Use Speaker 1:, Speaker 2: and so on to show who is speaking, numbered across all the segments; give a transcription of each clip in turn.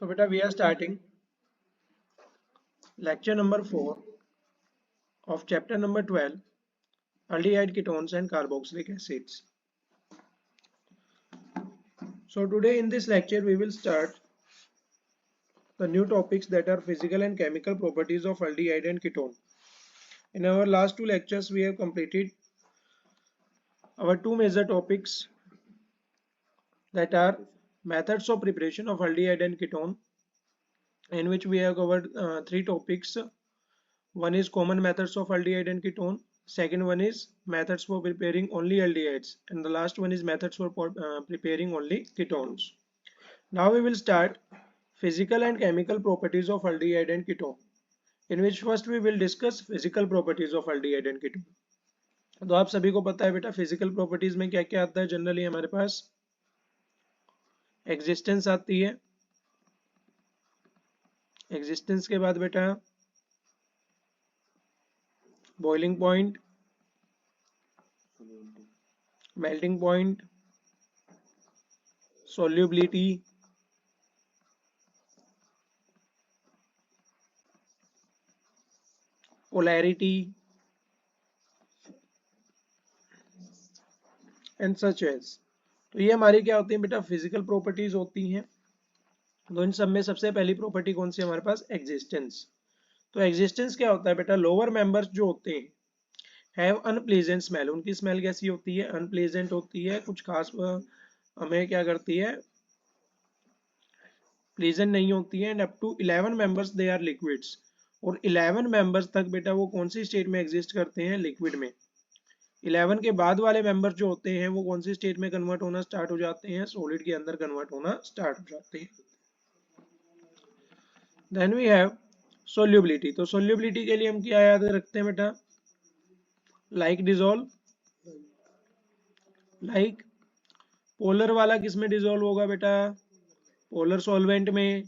Speaker 1: So beta, we are starting lecture number 4 of chapter number 12, aldehyde ketones and carboxylic acids. So today in this lecture we will start the new topics that are physical and chemical properties of aldehyde and ketone. In our last two lectures we have completed our two major topics, that are methods of preparation of aldehyde and ketone, in which we have covered three topics. One is common methods of aldehyde and ketone, second one is methods for preparing only aldehydes, and the last one is methods for preparing only ketones. Now we will start physical and chemical properties of aldehyde and ketone, in which first we will discuss physical properties of aldehyde and ketone. तो आप सभी को पता है बेटा physical properties में क्या क्या आता है. जनरली हमारे पास एग्जिस्टेंस आती है. एग्जिस्टेंस के बाद बेटा boiling point, melting point, solubility, polarity and such as. तो ये हमारी क्या होती है बेटा फिजिकल प्रॉपर्टीज होती हैं. तो इन सब में सबसे पहली प्रॉपर्टी कौन सी हमारे पास, एग्जिस्टेंस. तो एग्जिस्टेंस क्या होता है बेटा, लोअर मेंबर्स जो होते हैं हैव अनप्लीजेंट स्मेल. उनकी स्मेल कैसी होती है, अनप्लीजेंट होती है, कुछ खास हमें क्या करती है, प्लीजेंट नहीं होती है. And up to 11 members they are liquids. और 11 मेंबर्स तक बेटा वो कौन सी स्टेट में एग्जिस्ट करते हैं, लिक्विड में. 11 के बाद वाले मेंबर्स जो होते हैं वो कौन सी स्टेट में कन्वर्ट होना स्टार्ट हो जाते हैं, सॉलिड के अंदर कन्वर्ट होना स्टार्ट हो जाते हैं. Then we have solubility. तो सोल्यूबिलिटी के लिए हम क्या याद रखते हैं बेटा, लाइक डिजोल्व. लाइक पोलर वाला किस में डिजोल्व होगा बेटा, पोलर सॉल्वेंट में.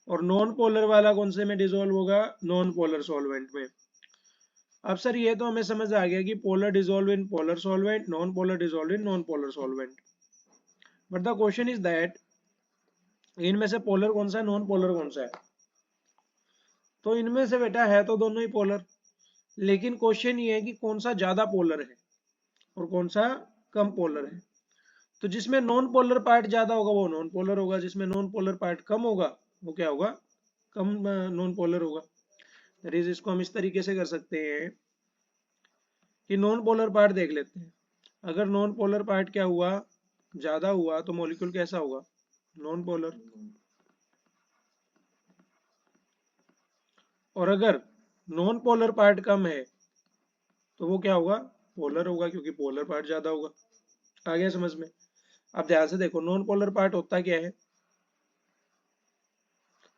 Speaker 1: और नॉन पोलर वाला कौन से में डिजोल्व होगा, नॉन पोलर सॉल्वेंट में. अब सर ये तो हमें समझ आ गया कि polar dissolve in polar solvent, non polar dissolve in non polar solvent. But the question is that इनमें से पोलर कौन सा है, नॉन पोलर कौन सा है. तो इनमें से बेटा है तो दोनों ही पोलर, लेकिन क्वेश्चन ये है कि कौन सा ज्यादा पोलर है और कौन सा कम पोलर है. तो जिसमें नॉन पोलर पार्ट ज्यादा होगा वो नॉन पोलर होगा, जिसमें नॉन पोलर पार्ट कम होगा वो क्या होगा, कम नॉन पोलर होगा. दैट इज, इसको हम इस तरीके से कर सकते हैं कि नॉन पोलर पार्ट देख लेते हैं. अगर नॉन पोलर पार्ट क्या हुआ, ज्यादा हुआ, तो मॉलिक्यूल कैसा होगा, नॉन पोलर. और अगर नॉन पोलर पार्ट कम है तो वो क्या होगा, पोलर होगा, क्योंकि पोलर पार्ट ज्यादा होगा. आ गया समझ में. अब ध्यान से देखो, नॉन पोलर पार्ट होता क्या है.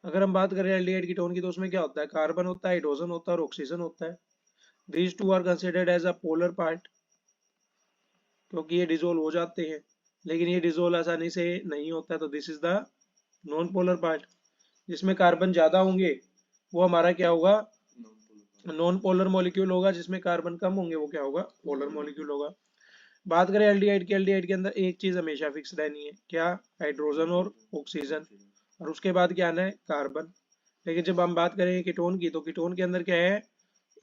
Speaker 1: अगर हम बात करें एल्डिहाइड कीटोन की तो उसमें क्या होता है, कार्बन होता है, हाइड्रोजन होता है और ऑक्सीजन होता है. These two are considered as a polar part, क्योंकि ये डिजोल्व हो जाते हैं, लेकिन ये डिजोल्व आसानी से नहीं होता है. तो this is the non polar part. जिसमें कार्बन ज्यादा होंगे वो हमारा क्या होगा, नॉन पोलर मॉलिक्यूल होगा. जिसमें कार्बन कम होंगे वो क्या होगा, पोलर मॉलिक्यूल होगा. बात करें एल्डिहाइड की, एल्डिहाइड के अंदर एक चीज हमेशा फिक्स रहनी है, क्या, हाइड्रोजन और ऑक्सीजन. और उसके बाद क्या आना है, कार्बन. लेकिन जब हम बात करें कीटोन की, तो कीटोन के अंदर क्या है,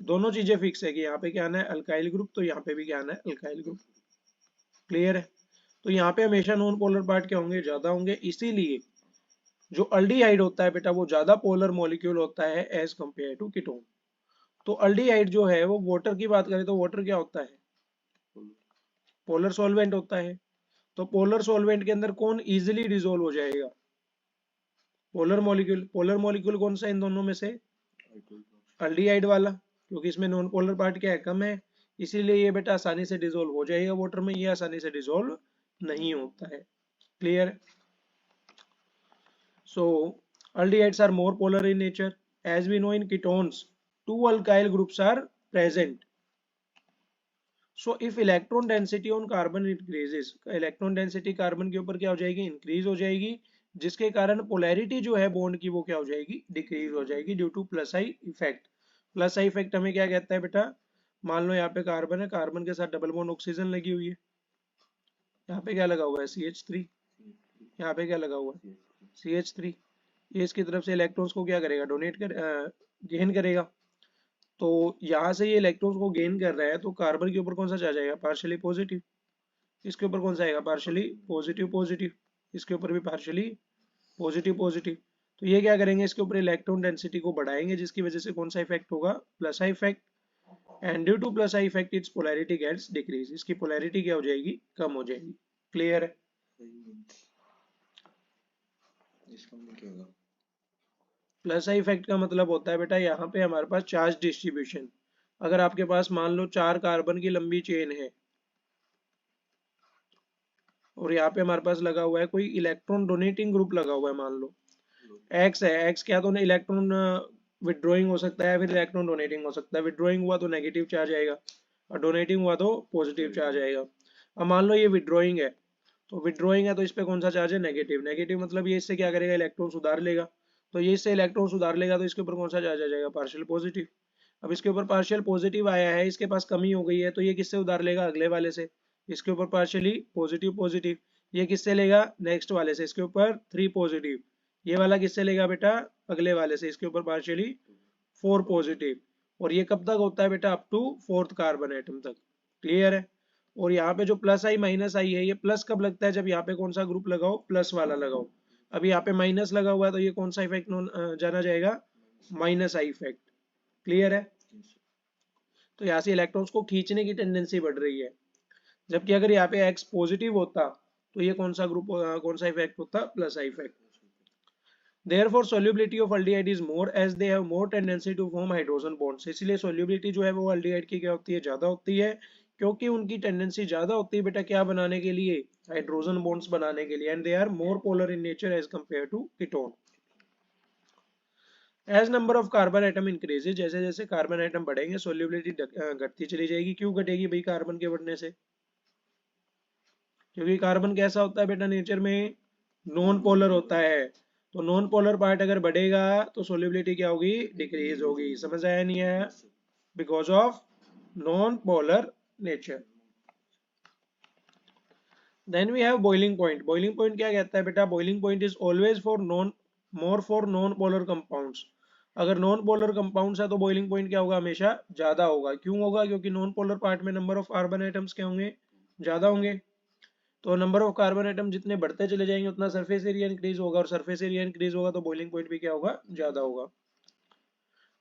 Speaker 1: दोनों चीजें फिक्स है कि यहाँ पे क्या आना है, अल्काइल ग्रुप, तो यहाँ पे भी क्या आना है, अल्काइल ग्रुप. क्लियर है. तो यहाँ पे हमेशा नॉन पोलर पार्ट क्या होंगे, ज्यादा होंगे. इसीलिए जो अल्डिहाइड होता है बेटा वो ज्यादा पोलर मॉलिक्यूल होता है एज कंपेयर टू कीटोन. तो अल्डिहाइड जो है वो वाटर की बात करें तो वाटर क्या होता है, पोलर सॉल्वेंट होता है. तो पोलर सॉल्वेंट के अंदर कौन इजीली डिसॉल्व हो जाएगा, पोलर मॉलिक्यूल. पोलर मॉलिक्यूल कौन सा इन दोनों में से, अल्डिहाइड वाला, क्योंकि इसमें नॉन पोलर पार्ट क्या है, कम है. इसीलिए ये बेटा आसानी से डिसॉल्व हो जाएगा वाटर में, ये आसानी से डिसॉल्व नहीं होता है. Clear. So aldehydes are more polar in nature. As we know, in ketones two alkyl groups are present. So if electron density on carbon increases, electron density carbon के ऊपर क्या हो जाएगी, इंक्रीज हो जाएगी, जिसके कारण पोलैरिटी जो है बॉन्ड की वो क्या हो जाएगी, डिक्रीज हो जाएगी due to plus I effect. Plus I effect हमें क्या कहता है बेटा, मान लो यहाँ पे कार्बन है, कार्बन के साथ डबल बॉन्ड ऑक्सीजन लगी हुई है, यहाँ पे क्या लगा हुआ है, CH3, यहाँ पे क्या लगा हुआ है, CH3. ये इसकी तरफ से इलेक्ट्रॉन्स को क्या करेगा, गेन करेगा। तो यहाँ से ये इलेक्ट्रॉन्स को गेन कर रहा है, तो कार्बन के ऊपर कौन सा चार्ज आएगा, पार्शियली पॉजिटिव। इसके ऊपर कौन सा आएगा, पार्शियली पॉजिटिव पॉजिटिव। इसके ऊपर भी पार्शियली पॉजिटिव पॉजिटिव। तो ये क्या करेंगे, इसके ऊपर इलेक्ट्रॉन डेंसिटी को बढ़ाएंगे, जिसकी वजह से कौन सा इफेक्ट होगा, plus I effect. And due to plus I effect its polarity gets decrease, इसकी पोलैरिटी क्या हो जाएगी, कम हो जाएगी। क्लियर है। प्लस आई इफेक्ट का मतलब होता है बेटा, यहाँ पे हमारे पास चार्ज डिस्ट्रीब्यूशन। अगर आपके पास मान लो 4 कार्बन की लंबी चेन है और यहाँ पे हमारे पास लगा हुआ है कोई इलेक्ट्रॉन डोनेटिंग ग्रुप लगा हुआ है, मान लो एक्स है। एक्स क्या, तो इलेक्ट्रॉन विड्रॉइंग हो सकता है, फिर इलेक्ट्रॉन डोनेटिंग हो सकता है। विड्रॉइंग हुआ तो नेगेटिव चार्ज आएगा और डोनेटिंग हुआ तो पॉजिटिव चार्ज आएगा। अब मान लो ये विड्रॉइंग है, तो विड्रॉइंग है तो इस पे कौन सा चार्ज है, नेगेटिव। नेगेटिव मतलब ये इससे क्या करेगा, इलेक्ट्रॉन सुधार लेगा। तो ये इससे इलेक्ट्रॉन सुधार लेगा, तो इसके ऊपर कौन सा चार्ज आ जाएगा, पार्शियल पॉजिटिव। अब इसके ऊपर पार्शियल पॉजिटिव आया है, इसके पास कमी हो गई है, तो ये किससे उधार लेगा, अगले वाले से। इसके ऊपर पार्शियली पॉजिटिव पॉजिटिव। ये किससे लेगा, नेक्स्ट वाले से। इसके ऊपर 3 पॉजिटिव। ये वाला किससे लेगा बेटा, अगले वाले से। इसके ऊपर पार्शियली 4 पॉजिटिव। और ये कब तक होता है बेटा, up to 4th carbon atom तक। क्लियर है। और यहाँ पे जो प्लस आई माइनस आई है, ये प्लस कब लगता है, जब यहाँ पे कौन सा ग्रुप लगाओ, प्लस वाला लगाओ। अब यहाँ पे माइनस लगा हुआ है, तो ये कौन सा इफेक्ट जाना जाएगा, माइनस आई इफेक्ट। क्लियर है। तो यहाँ से इलेक्ट्रॉन्स को खींचने की टेंडेंसी बढ़ रही है। जबकि अगर यहाँ पे एक्स पॉजिटिव होता, तो ये कौन सा ग्रुप, कौन सा इफेक्ट होता, plus I effect. Therefore solubility of aldehyde is more as they have more tendency to form hydrogen bonds। इसलिए solubility जो है वो aldehyde की क्या होती है, ज्यादा होती है, क्योंकि उनकी टेंडेंसी ज्यादा होती है बेटा क्या बनाने के लिए, हाइड्रोजन बॉन्ड्स बनाने के लिए। And they are more polar in nature as compare to ketone. As number of carbon atom increases, जैसे जैसे कार्बन एटम बढ़ेंगे सोल्यूबिलिटी घटती चली जाएगी। क्यों घटेगी भाई, कार्बन के बढ़ने से। क्योंकि कार्बन कैसा होता है बेटा, नेचर में नॉन पोलर होता है। तो नॉन पोलर पार्ट अगर बढ़ेगा तो सोल्यूबिलिटी क्या होगी, डिक्रीज होगी। समझ आया नहीं आया, because of non polar nature. Then we have boiling point. Boiling point क्या कहता है बेटा, boiling point is always for non more for non polar compounds. अगर नॉन पोलर कंपाउंड्स है तो बॉइलिंग पॉइंट क्या होगा, हमेशा ज्यादा होगा। क्यों होगा, क्योंकि नॉन पोलर पार्ट में नंबर ऑफ कार्बन एटम्स क्या होंगे, ज्यादा होंगे। तो नंबर ऑफ कार्बन एटम जितने बढ़ते चले जाएंगे उतना सरफेस एरिया इंक्रीज होगा, और सरफेस एरिया इंक्रीज होगा तो बॉइलिंग पॉइंट भी क्या होगा, ज्यादा होगा।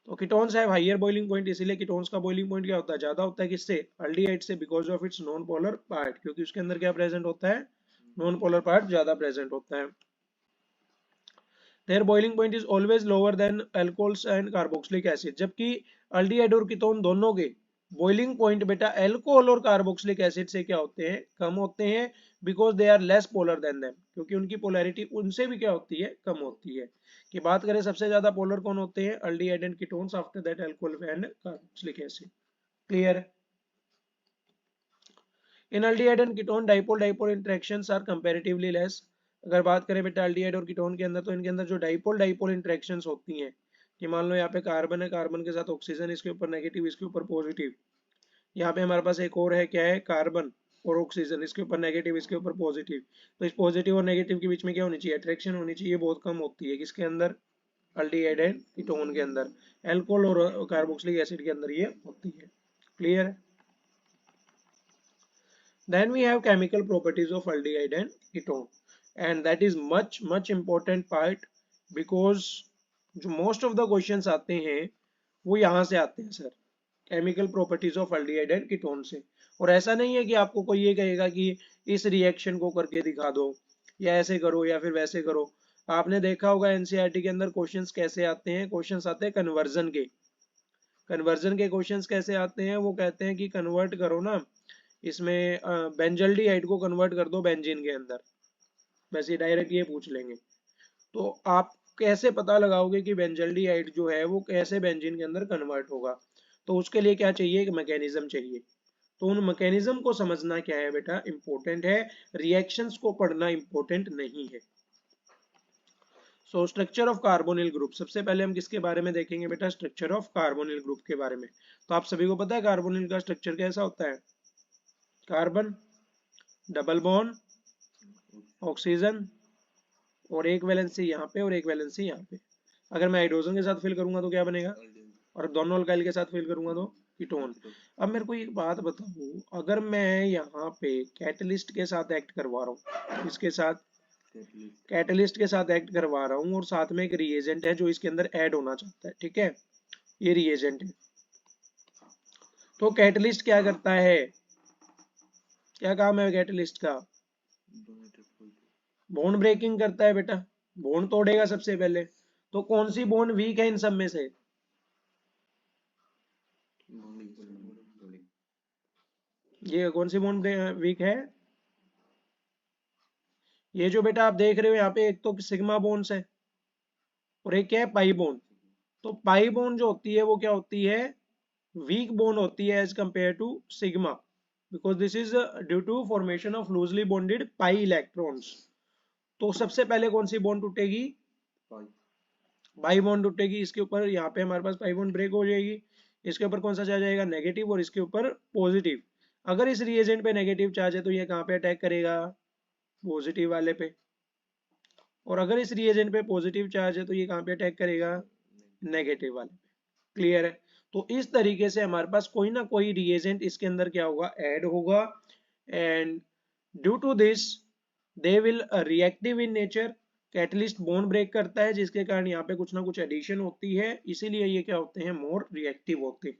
Speaker 1: तो कीटोन्स है हाइयर बॉइलिंग पॉइंट, इसीलिए कीटोन्स का बॉइलिंग पॉइंट क्या होता है, ज्यादा होता है। किससे, अल्डिहाइड से, because of its non polar part, क्योंकि उसके अंदर क्या प्रेजेंट होता है, नॉन पोलर पार्ट ज्यादा प्रेजेंट होता है। There boiling point is always lower than alcohols and carboxylic acid. जबकि अल्डिहाइड और कीटोन दोनों के बॉइलिंग पॉइंट बेटा अल्कोहल और कार्बोक्सिलिक एसिड से क्या होते हैं, कम होते हैं। Because they are less polar than them, क्योंकि उनकी पोलैरिटी उनसे भी क्या होती है, कम होती है। कि बात करें सबसे ज्यादा पोलर कौन होते हैं, aldehyde and ketones, after that alcohol and carboxylic acid. Clear. In aldehyde and ketone dipole dipole interactions are comparatively less. अगर बात करें बेटा अल्डिहाइड और कीटोन के अंदर, तो इनके अंदर जो डाइपोल डाइपोल इंटरेक्शंस होती हैं, कि मान लो यहाँ पे कार्बन है, कार्बन के साथ ऑक्सीजन, इसके ऊपर नेगेटिव, इसके ऊपर पॉजिटिव। यहाँ पे हमारे पास एक और है, क्या है, कार्बन और ऑक्सीजन, इसके ऊपर नेगेटिव, इसके ऊपर पॉजिटिव। तो इस पॉजिटिव और नेगेटिव के बीच में क्या होनी चाहिए, अट्रैक्शन होनी चाहिए, बहुत कम होती है। किसके अंदर, अल्डिहाइड एंड कीटोन के अंदर। अल्कोहल और कार्बोक्सिलिक एसिड के अंदर ये होती है। क्लियर है। Then we have chemical properties of aldehyde and ketone, and that is much important part, because जो most of the questions आते हैं वो यहाँ से आते हैं sir, chemical properties of aldehyde and ketone से। और ऐसा नहीं है कि आपको कोई ये कहेगा कि इस रिएक्शन को करके दिखा दो, या ऐसे करो या फिर वैसे करो। आपने देखा होगा एनसीईआरटी के अंदर क्वेश्चंस कैसे आते हैं, क्वेश्चंस आते हैं कन्वर्जन के। कन्वर्जन के क्वेश्चंस कैसे आते हैं, वो कहते हैं कि कन्वर्ट करो ना, इसमें बेंजल्डिहाइड को कन्वर्ट कर दो बेंजीन के अंदर, वैसे डायरेक्ट ये पूछ लेंगे। तो आप कैसे पता लगाओगे कि बेंजल्डिहाइड जो है वो कैसे बेंजीन के अंदर कन्वर्ट होगा। तो उसके लिए क्या चाहिए, एक मैकेनिज्म चाहिए। तो उन मैकेनिज्म को समझना क्या है बेटा, इंपॉर्टेंट है। रिएक्शंस को पढ़ना इंपॉर्टेंट नहीं है। So structure of carbonyl group, सबसे पहले हम किसके बारे में देखेंगे बेटा, स्ट्रक्चर ऑफ कार्बोनिल ग्रुप के बारे में। तो आप सभी को पता है कार्बोनिल का स्ट्रक्चर कैसा होता है, कार्बन, डबल बॉन्ड, ऑक्सीजन, और एक वैलेंसी यहाँ पे और एक वैलेंसी यहाँ पे। अगर मैं हाइड्रोजन के साथ फिल करूंगा तो क्या बनेगा, और दोनों अल्काइल के साथ फिल करूंगा तो कीटोन। अब मेरे को एक बात बताओ, अगर मैं यहाँ पे कैटलिस्ट के साथ एक्ट करवा रहा हूँ, इसके साथ कैटलिस्ट के साथ एक्ट करवा रहा हूँ, और साथ में एक रिएजेंट है जो इसके अंदर ऐड होना चाहता है, ठीक है, ये रिएजेंट है, तो कैटलिस्ट क्या करता है, क्या काम है कैटलिस्ट का, बॉन्ड ब्रेकिंग करता है बेटा, बॉन्ड तोड़ेगा सबसे पहले। तो कौन सी बॉन्ड वीक है इन सब में से, ये कौन सी बॉन्ड वीक है, ये जो बेटा आप देख रहे हो यहाँ पे, एक तो सिग्मा बॉन्ड्स है और एक क्या है, पाई बॉन्ड। तो पाई बॉन्ड जो होती है वो क्या होती है, वीक बॉन्ड होती है as compare to sigma, because this is due to formation of loosely bonded pi electrons. तो सबसे पहले कौन सी बॉन्ड टूटेगी, पाई बॉन्ड टूटेगी, इसके ऊपर यहाँ पे हमारे पास पाई बॉन्ड ब्रेक हो जाएगी, इसके ऊपर कौन सा चार्ज आएगा, नेगेटिव, और इसके ऊपर पॉजिटिव। अगर इस रिएजेंट पे नेगेटिव चार्ज है तो ये कहाँ पे अटैक करेगा, पॉजिटिव वाले पे, और अगर इस रिएजेंट पे पॉजिटिव चार्ज है तो ये कहाँ पे अटैक करेगा, नेगेटिव वाले पे। क्लियर है। तो इस तरीके से हमारे पास कोई ना कोई रिएजेंट इसके अंदर क्या होगा, ऐड होगा, and due to this they will reactive in nature. Catalyst bond break करता है जिसके कारण यहाँ पे कुछ ना कुछ एडिशन होती है, इसीलिए ये क्या होते हैं, मोर रिएक्टिव होते हैं।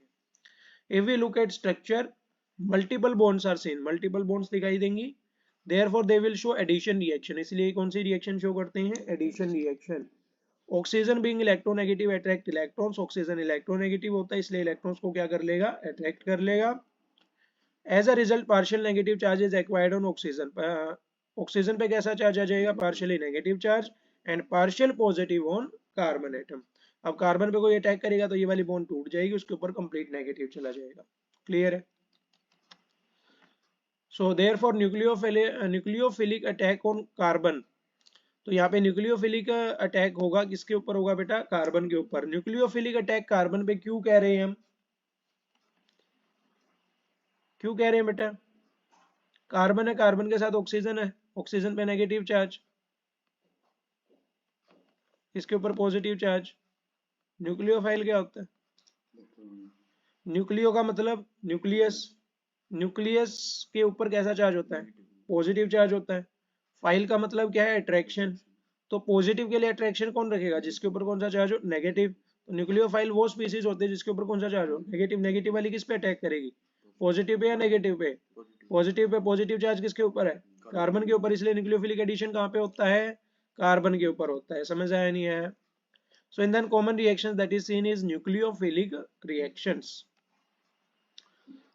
Speaker 1: If we look at structure, multiple bonds are seen, multiple bonds दिखाई देंगी, therefore they will show addition reaction, इसलिए कौन सी रिएक्शन शो करते हैं, addition reaction. Oxygen being electronegative attract electrons, oxygen electronegative होता है इसलिए इलेक्ट्रॉन्स को क्या कर लेगा, अट्रैक्ट कर लेगा। As a result partial negative charge is acquired on oxygen, oxygen पे कैसा चार्ज आ जाएगा, partially negative charge, and partial positive on carbon atom. अब कार्बन पे कोई अटैक करेगा तो ये वाली बॉन्ड टूट जाएगी, उसके ऊपर कंप्लीट नेगेटिव चला जाएगा। क्लियर है। So therefore nucleophilic attack on carbon, तो यहाँ पे न्यूक्लियोफिलिक अटैक होगा किसके ऊपर होगा बेटा, कार्बन के ऊपर। न्यूक्लियोफिलिक अटैक कार्बन पे क्यों कह रहे हैं हम, क्यों कह रहे हैं बेटा, कार्बन है, कार्बन के साथ ऑक्सीजन है, ऑक्सीजन पे नेगेटिव चार्ज, इसके ऊपर पॉजिटिव चार्ज। न्यूक्लियोफाइल क्या होता है, न्यूक्लियो का मतलब न्यूक्लियस, न्यूक्लियस के ऊपर कैसा चार्ज होता है, पॉजिटिव चार्ज होता है। फाइल का मतलब क्या है, अट्रैक्शन, तो पॉजिटिव के लिए अट्रैक्शन कौन रखेगा, जिसके ऊपर कौन सा चार्ज हो, नेगेटिव। तो न्यूक्लियोफाइल वो स्पीसीज होते हैं जिसके ऊपर कौन सा चार्ज हो, नेगेटिव। नेगेटिव वाली किस पे अटैक करेगी, पॉजिटिव पे या नेगेटिव पे, पॉजिटिव पे। पॉजिटिव चार्ज किसके ऊपर है, कार्बन के ऊपर, इसलिए न्यूक्लियोफिलिक एडिशन कहाँ पे होता है, कार्बन के ऊपर होता है। समझ आया नहीं है। So in then common reactions that is seen is nucleophilic reactions.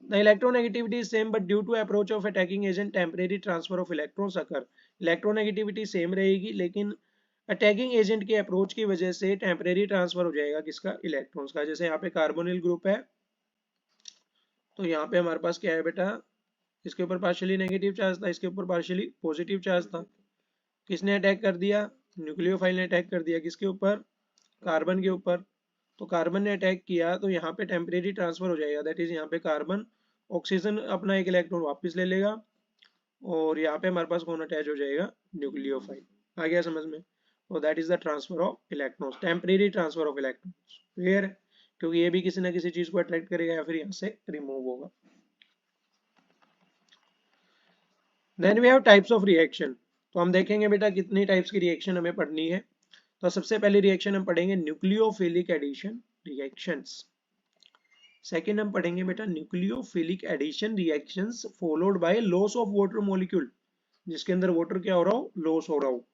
Speaker 1: The electronegativity is same but due to approach of attacking agent temporary transfer of electrons occur. Electronegativity same रहेगी लेकिन अटैकिंग एजेंट के approach की वजह से temporary transfer हो जाएगा किसका, electrons का। जैसे यहाँ पे कार्बोनिल ग्रुप है तो यहाँ पे हमारे पास क्या है बेटा, इसके ऊपर पार्शियली नेगेटिव चार्ज था, इसके ऊपर पार्शियली पॉजिटिव चार्ज था। किसने अटैक कर दिया, न्यूक्लियोफाइल ने अटैक कर दिया किसके ऊपर, कार्बन के ऊपर। तो कार्बन ने अटैक किया तो यहाँ पे टेम्परेरी ट्रांसफर हो जाएगा, दैट इज यहाँ पे कार्बन ऑक्सीजन अपना एक इलेक्ट्रॉन वापस ले लेगा, और यहाँ पे हमारे पास कौन अटैच हो जाएगा, न्यूक्लियोफाइल। आ गया समझ में। तो that is the transfer of electrons, temporary transfer of electrons. Clear है, क्योंकि ये भी किसी ना किसी चीज को अट्रैक्ट करेगा या फिर यहाँ से रिमूव होगा। Then we have types of reaction. तो हम देखेंगे बेटा कितनी टाइप्स की रिएक्शन हमें पढ़नी है। तो सबसे पहली रिएक्शन हम पढ़ेंगे न्यूक्लियोफिलिक एडिशन रिएक्शंस। सेकेंड हम पढ़ेंगे बेटा nucleophilic addition reactions followed by loss of water molecule, जिसके अंदर वाटर क्या हो रहा हो, लॉस हो रहा हो।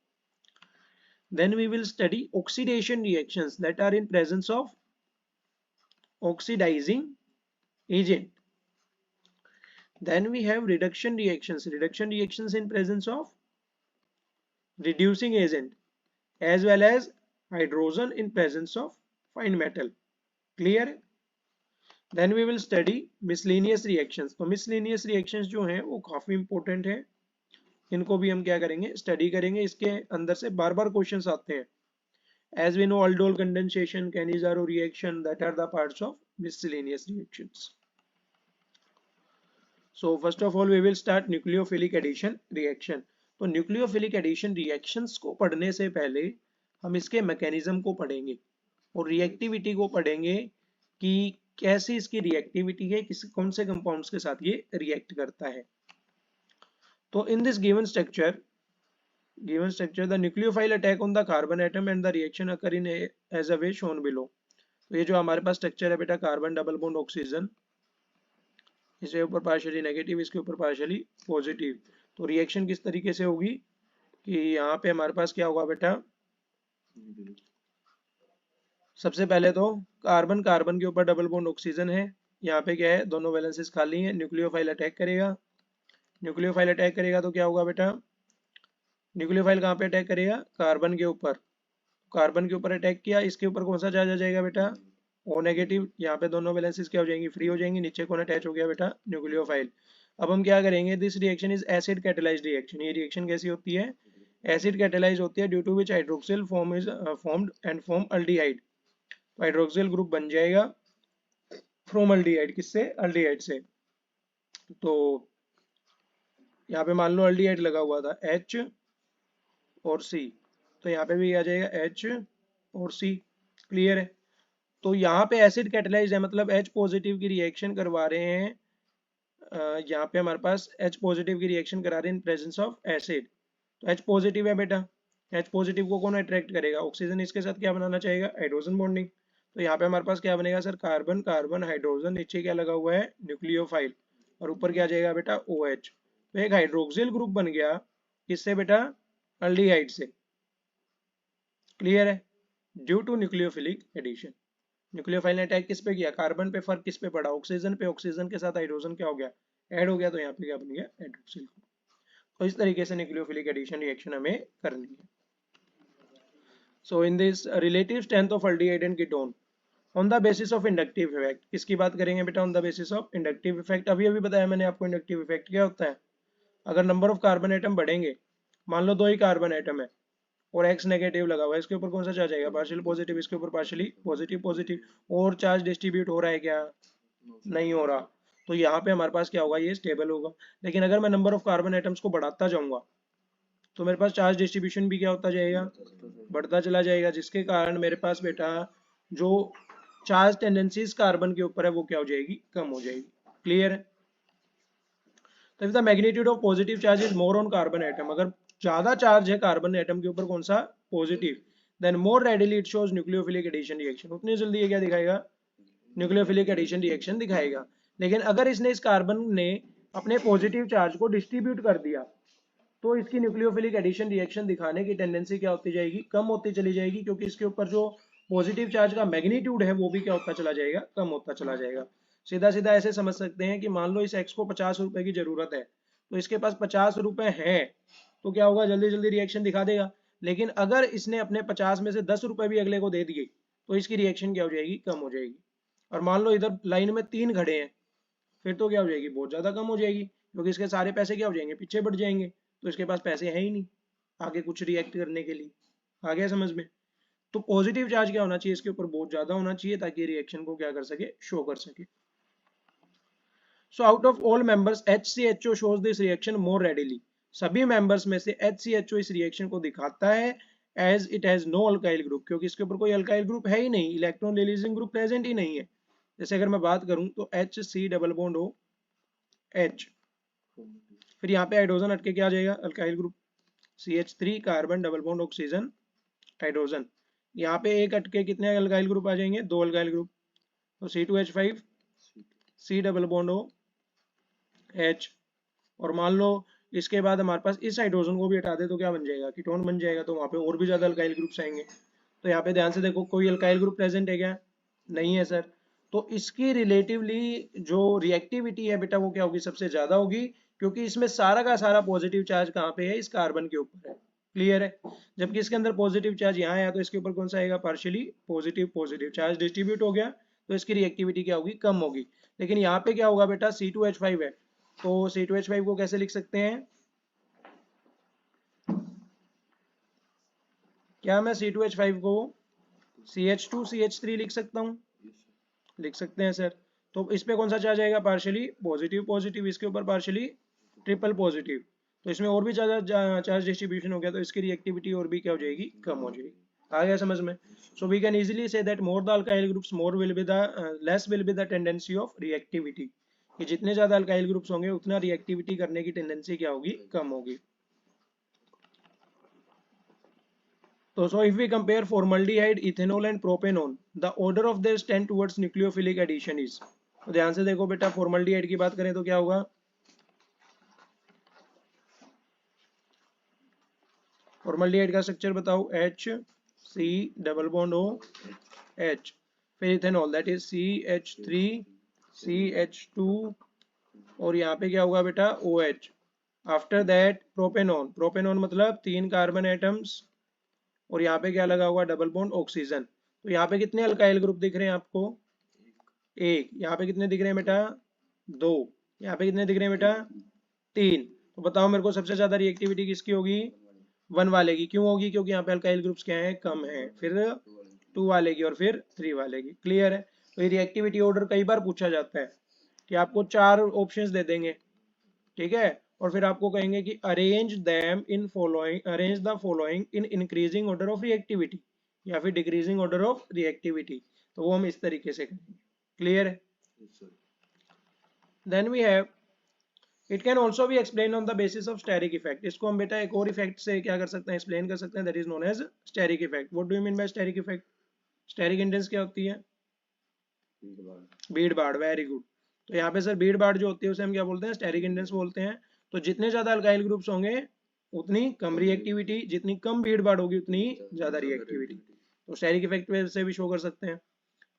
Speaker 1: Then we will study oxidation reactions that are in presence of oxidizing agent. Then we have reduction reactions in presence of reducing agent, as well as hydrogen in presence of fine metal. Clear? Then we will study miscellaneous reactions. तो miscellaneous reactions जो हैं वो काफी important है, इनको भी हम क्या करेंगे, स्टडी करेंगे। इसके अंदर से बार बार क्वेश्चंस आते हैं। As we know, aldol condensation, Cannizzaro reaction, that are the parts of miscellaneous reactions. So first of all we will start nucleophilic addition reaction. तो न्यूक्लियोफिलिक एडिशन रिएक्शंस को पढ़ने से पहले हम इसके मैकेनिज्म को पढ़ेंगे और रिएक्टिविटी को पढ़ेंगे कि कैसी इसकी रिएक्टिविटी है, किस कौन से कंपाउंड्स के साथ ये रिएक्ट करता है। तो in this given structure the nucleophile attack on the carbon atom and the reaction occur in as a way shown below। तो ये जो हमारे पास स्ट्रक्चर है बेटा, कार्बन डबल बॉन्ड ऑक्सीजन, इसके ऊपर पार्शियली नेगेटिव, इसके ऊपर पार्शियली पॉजिटिव। तो रिएक्शन किस तरीके से होगी कि यहाँ पे हमारे पास क्या होगा बेटा, सबसे पहले तो कार्बन कार्बन के ऊपर डबल बॉन्ड ऑक्सीजन है, यहाँ पे क्या है, दोनों वैलेंसेस खाली हैं। न्यूक्लियोफाइल अटैक करेगा, न्यूक्लियोफाइल अटैक करेगा तो क्या होगा बेटा, न्यूक्लियोफाइल कहाँ पे अटैक करेगा, कार्बन के ऊपर। कार्बन के ऊपर अटैक किया, इसके ऊपर कौन सा चार्ज आ जाएगा बेटा, ओ नेगेटिव। यहाँ पे दोनों वैलेंसेस क्या हो जाएंगी, फ्री हो जाएंगी। नीचे कौन अटैच हो गया बेटा, न्यूक्लियोफाइल। अब हम क्या करेंगे, this reaction is acid catalyzed reaction. ये रिएक्शन कैसी होती है, एसिड कैटेलाइज होती है, due to which hydroxyl form is formed and form aldehyde. तो हाइड्रोक्सिल ग्रुप बन जाएगा फ्रॉम अल्डिहाइड, किससे, अल्डिहाइड से। तो यहाँ पे मान लो अल्डिहाइड लगा हुआ था, H और C, तो यहाँ पे भी आ जाएगा H और C। क्लियर है। तो यहाँ पे एसिड कैटेलाइज्ड है, मतलब H पॉजिटिव की रिएक्शन करवा रहे हैं। यहाँ पे हमारे पास H पॉजिटिव की रिएक्शन करा रहे हैं इन प्रेजेंस ऑफ एसिड। तो H पॉजिटिव है बेटा, H पॉजिटिव को कौन अट्रैक्ट करेगा, ऑक्सीजन। इसके साथ क्या बनाना चाहेगा, हाइड्रोजन बॉन्डिंग। तो यहाँ पे हमारे पास क्या बनेगा सर, कार्बन कार्बन हाइड्रोजन, नीचे क्या लगा हुआ है, न्यूक्लियोफाइल, और ऊपर क्या जाएगा बेटा, OH। तो एक हाइड्रोक्सिल ग्रुप बन गया, किससे बेटा, अल्डिहाइड से। क्लियर है, due to nucleophilic addition. Nucleophile ने अटैक किस पे किया, कार्बन पे, फर्क किस पे पड़ा, ऑक्सीजन पे। ऑक्सीजन के साथ हाइड्रोजन क्या हो गया, ऐड हो गया, तो यहाँ पे क्या बन गया, हाइड्रोक्सिल। तो इस तरीके से न्यूक्लियोफिलिक एडिशन रिएक्शन हमें करनी है। So in this relative strength of aldehyde and ketone on the basis of inductive effect. किसकी बात करेंगे बेटा, on the basis of inductive effect. अभी अभी बताया मैंने आपको इंडक्टिव इफेक्ट क्या होता है। अगर नंबर ऑफ कार्बन एटम बढ़ेंगे, मान लो 2 ही कार्बन एटम है और X नेगेटिव लगा हुआ है, इसके ऊपर कौन सा चार्ज आएगा, पार्शियल पॉजिटिव, इसके ऊपर पार्शियली पॉजिटिव पॉजिटिव। और चार्ज डिस्ट्रीब्यूट हो रहा है क्या, नहीं हो रहा। तो यहाँ पे हमारे पास क्या होगा, ये स्टेबल होगा। लेकिन अगर मैं नंबर ऑफ कार्बन एटम्स को बढ़ाता जाऊंगा तो मेरे पास चार्ज डिस्ट्रीब्यूशन भी क्या होता जाएगा, बढ़ता चला जाएगा, जिसके कारण मेरे पास बेटा जो चार्ज टेंडेंसीज कार्बन के ऊपर है वो क्या हो जाएगी, कम हो जाएगी। क्लियर है। तो if the magnitude of positive charge is more on carbon atom, अगर ज्यादा चार्ज है कार्बन एटम के ऊपर, कौन सा, positive, then more readily it shows nucleophilic addition reaction. उतनी जल्दी ये क्या दिखाएगा, न्यूक्लियोफिलिक एडिशन रिएक्शन दिखाएगा। लेकिन अगर इसने, इस कार्बन ने अपने पॉजिटिव चार्ज को डिस्ट्रीब्यूट कर दिया, तो इसकी न्यूक्लियोफिलिक एडिशन रिएक्शन दिखाने की टेंडेंसी क्या होती जाएगी, कम होती चली जाएगी, क्योंकि इसके ऊपर जो पॉजिटिव चार्ज का मैग्नीट्यूड है वो भी क्या होता चला जाएगा, कम होता चला जाएगा। सीधा सीधा ऐसे समझ सकते हैं कि मान लो इस X को 50 रुपए की जरूरत है, तो इसके पास 50 रुपए हैं, तो क्या होगा, जल्दी जल्दी रिएक्शन दिखा देगा। लेकिन अगर इसने अपने 50 में से 10 रुपए भी अगले को दे दिए, तो इसकी रिएक्शन क्या हो जाएगी, कम हो जाएगी। और मान लो इधर लाइन में 3 खड़े हैं, फिर तो क्या हो जाएगी, बहुत ज्यादा कम हो जाएगी, क्योंकि इसके सारे पैसे क्या हो जाएंगे, पीछे बढ़ जाएंगे। तो इसके पास पैसे हैं ही नहीं आगे कुछ रिएक्ट करने के लिए। आ गया समझ में। तो पॉजिटिव चार्ज क्या होना चाहिए, इसके ऊपर बहुत ज्यादा होना चाहिए, ताकि रिएक्शन को क्या कर सके, शो कर सके। So out of all members HCHO shows this reaction more readily. सभी मेंबर्स में से HCHO इस रिएक्शन को दिखाता है as it has no alkyl group, क्योंकि इसके ऊपर कोई अल्काइल ग्रुप है ही नहीं, इलेक्ट्रॉन रिलीजिंग ग्रुप प्रेजेंट ही नहीं है। जैसे अगर मैं बात करूं तो HC double bond O H, फिर यहाँ पे हाइड्रोजन हटके क्या आ जाएगा, alkyl group, CH3 carbon double bond oxygen hydrogen. यहाँ पे एक हटके कितने अल्काइल ग्रुप आ जाएंगे, 2 अल्काइल ग्रुप। तो C2H5 C double bond O H, और मान लो इसके बाद हमारे पास इस हाइड्रोजन को भी हटा दे तो क्या बन जाएगा, कीटोन बन जाएगा। तो वहाँ पे और भी ज्यादा अल्काइल ग्रुप्स आएंगे। तो यहाँ पे ध्यान से देखो, कोई अल्काइल ग्रुप प्रेजेंट है क्या, नहीं है सर। तो इसकी रिलेटिवली जो रिएक्टिविटी है बेटा वो क्या होगी, सबसे ज्यादा होगी, क्योंकि इसमें सारा का सारा पॉजिटिव चार्ज कहाँ पे है, इस कार्बन के ऊपर है। क्लियर है। जबकि इसके अंदर पॉजिटिव चार्ज यहाँ आया, तो इसके ऊपर कौन सा आएगा, partially positive positive charge distribute हो गया, तो इसकी रिएक्टिविटी क्या होगी, कम होगी। लेकिन यहाँ पे क्या होगा बेटा, C2H5 है, तो C2H5 को कैसे लिख सकते हैं, क्या मैं C2H5 को CH2CH3 लिख सकता हूँ, लिख सकते हैं सर। तो इस पे कौन सा चार्ज आएगा, पार्शियली पॉजिटिव पॉजिटिव, इसके ऊपर पार्शियली ट्रिपल पॉजिटिव। तो इसमें और भी ज़्यादा चार्ज डिस्ट्रीब्यूशन हो गया, तो इसकी रिएक्टिविटी और भी क्या हो जाएगी, कम हो जाएगी। आ गया समझ में? So we can easily see that more the alkyl groups more will be the less will be the tendency of reactivity, कि जितने ज़्यादा अल्काइल ग्रुप्स होंगे उतना रिएक्टिविटी करने की टेंडेंसी क्या होगी, कम होगी। तो so if we compare formaldehyde, ethanol and propanol, the order of their stand towards nucleophilic addition is, तो ध्यान से देखो बेटा, formaldehyde की बात करें तो क्या होगा, formaldehyde का स्ट्रक्चर बताओ, H C double bond O H, फिर ethanol that is CH3 CH2, और यहाँ पे क्या होगा बेटा, OH। After that propanone, propanone मतलब 3 कार्बन एटम्स, और यहाँ पे क्या लगा हुआ, डबल बॉन्ड ऑक्सीजन। तो यहाँ पे कितने अल्काइल ग्रुप दिख रहे हैं आपको, एक। यहाँ पे कितने दिख रहे हैं बेटा, 2। यहाँ पे कितने दिख रहे हैं बेटा, 3। तो बताओ मेरे को सबसे ज्यादा रिएक्टिविटी किसकी होगी, 1 वाले की। क्यों होगी, क्योंकि यहाँ पे अल्काइल ग्रुप्स क्या है, कम है। फिर 2 वाले की, और फिर 3 वाले की। क्लियर है? तो ये रिएक्टिविटी ऑर्डर कई बार पूछा जाता है कि आपको 4 ऑप्शंस दे देंगे, ठीक है, और फिर आपको कहेंगे कि arrange them in following, arrange the following in increasing order of reactivity, या फिर डिक्रीजिंग ऑर्डर ऑफ रिएक्टिविटी। तो वो हम इस तरीके से करेंगे। क्लियर है? Then we have, it can also be explain on the basis of steric effect. इसको हम बेटा एक और इफेक्ट से क्या कर सकते हैं, एक्सप्लेन कर सकते हैं, that is known as steric effect. What do you mean by steric effect? Steric hindrance क्या होती है, भीड़ भाड़। Very good. तो यहाँ पे सर भीड़ भाड़ जो होती है उसे हम क्या बोलते हैं, स्टेरिक इंडेंस बोलते हैं। तो जितने ज्यादा अल्काइल ग्रुप्स होंगे उतनी कम रिएक्टिविटी, जितनी कम भीड़ भाड़ होगी उतनी ज्यादा रिएक्टिविटी। तो स्टेरिक इफेक्ट से भी शो कर सकते हैं।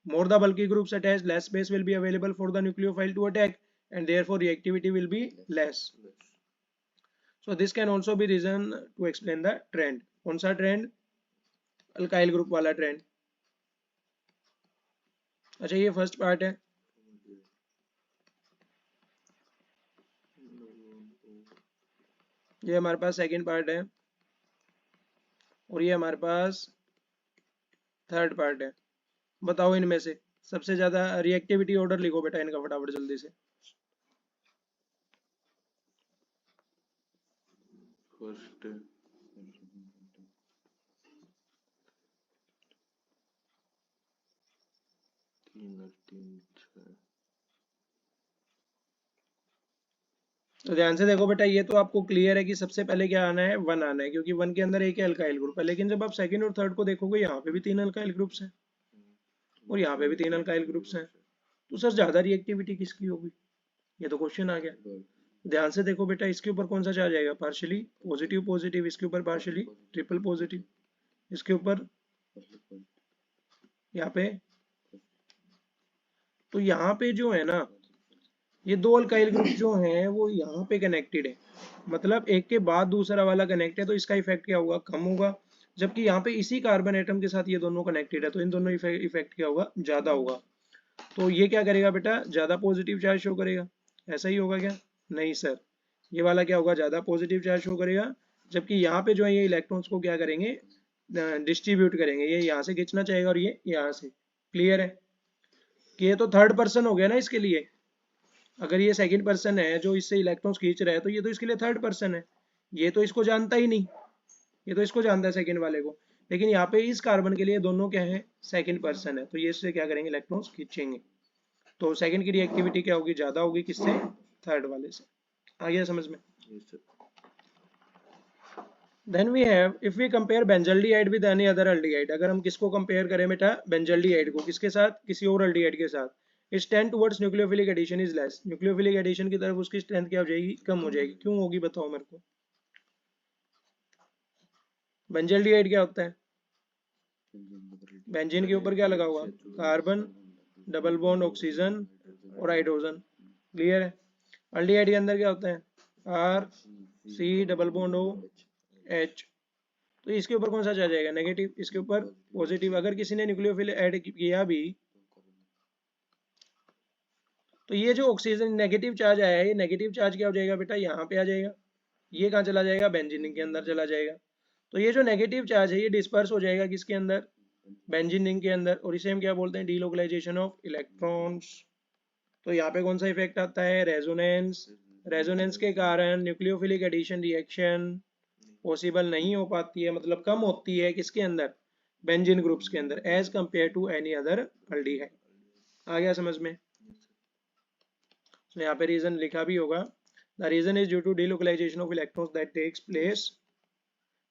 Speaker 1: More the bulky groups attached, less space will be available for the nucleophile to attack, and therefore reactivity will be less. So this can also be reason to explain the trend. कौन सा trend? Alkyl group वाला trend। अच्छा, ये first part है। ये हमारे पास second part है, और ये हमारे पास थर्ड पार्ट है। बताओ इनमें से सबसे ज्यादा रिएक्टिविटी ऑर्डर लिखो बेटा इनका फटाफट जल्दी से।
Speaker 2: फर्स्ट
Speaker 1: तो ध्यान से देखो बेटा, ये तो आपको क्लियर है कि सबसे पहले क्या आना है, 1 आना है, क्योंकि 1 के अंदर एक ही अल्काइल ग्रुप है। लेकिन जब आप सेकंड और थर्ड को देखोगे, यहाँ पे भी 3 अल्काइल ग्रुप्स हैं, और यहाँ पे भी 3 अल्काइल ग्रुप्स हैं। तो सर ज्यादा रिएक्टिविटी किसकी होगी, ये तो क्वेश्चन आ गया। ध्यान से देखो बेटा, इसके ऊपर कौन सा चार्ज आएगा, पार्शियली पॉजिटिव पॉजिटिव, इसके ऊपर पार्शियली ट्रिपल पॉजिटिव, इसके ऊपर यहाँ पे। तो यहाँ पे जो है ना, ये 2 अल्काइल ग्रुप जो हैं वो यहाँ पे कनेक्टेड है, मतलब एक के बाद दूसरा वाला कनेक्ट है, तो इसका इफेक्ट क्या होगा, कम होगा। जबकि यहाँ पे इसी कार्बन एटम के साथ ये दोनों कनेक्टेड है, तो इन दोनों इफेक्ट क्या होगा, ज्यादा होगा। तो ये क्या करेगा बेटा, ज्यादा पॉजिटिव चार्ज शो करेगा। ऐसा ही होगा क्या? नहीं सर, ये वाला क्या होगा, ज्यादा पॉजिटिव चार्ज शो करेगा। जबकि यहाँ पे जो है ये इलेक्ट्रॉन्स को क्या करेंगे, डिस्ट्रीब्यूट करेंगे। ये यहाँ से खींचना चाहेगा और ये यहाँ से। क्लियर है? कि ये तो थर्ड पर्सन हो गया ना इसके लिए। अगर ये सेकंड पर्सन है जो इससे इलेक्ट्रॉन्स खींच रहा है, तो ये तो इसके लिए थर्ड पर्सन है। ये तो इसको जानता ही नहीं, ये तो इसको जानता है सेकंड वाले को। लेकिन यहाँ पे इस कार्बन के लिए दोनों क्या है, सेकंड पर्सन है, तो ये इससे क्या करेंगे, इलेक्ट्रॉन्स खींचेंगे। तो सेकंड की रिएक्टिविटी क्या होगी, ज्यादा होगी किससे, थर्ड वाले से। आ गया समझ में? Then we have, if we compare benzaldehyde with any other aldehyde, अगर हम किसको कंपेयर करें बेटा, बेंजल्डिहाइड को किसके साथ, किसी और एल्डिहाइड के साथ, its strength towards nucleophilic addition is less, nucleophilic addition की तरफ उसकी स्ट्रेंथ क्या हो जाएगी, कम हो जाएगी। क्यों होगी बताओ मेरे को। बेंजल्डिहाइड क्या होता है, बेंजीन के ऊपर क्या लगा हुआ, कार्बन, डबल बॉन्ड ऑक्सीजन और हाइड्रोजन। क्लियर है? एल्डिहाइड के अंदर क्या होता है, R C double bond O H. तो इसके ऊपर कौन सा चार्ज आएगा, नेगेटिव, इसके ऊपर पॉजिटिव। अगर किसी ने न्यूक्लियोफिल ऐड किया भी, तो ये जो ऑक्सीजन नेगेटिव चार्ज आया है, ये नेगेटिव चार्ज क्या हो जाएगा बेटा, यहाँ पे आ जाएगा। ये कहाँ चला जाएगा, बेंजीन के अंदर चला जाएगा। तो ये जो नेगेटिव चार्ज है ये डिस्पर्स हो जाएगा किसके अंदर, बेंजीन रिंग के अंदर, और इसे हम क्या बोलते हैं, डीलोकलाइजेशन ऑफ इलेक्ट्रॉन्स। तो यहाँ पे कौन सा इफेक्ट आता है, रेजोनेंस रेजोनेंस के कारण न्यूक्लियोफिलिक एडिशन रिएक्शन पॉसिबल नहीं हो पाती है, मतलब कम होती है किसके अंदर, बेंजीन ग्रुप्स के अंदर, as compare to any other aldehyde. आ गया समझ में? तो यहाँ पे रीजन लिखा भी होगा, the reason is due to delocalization of electrons that takes place,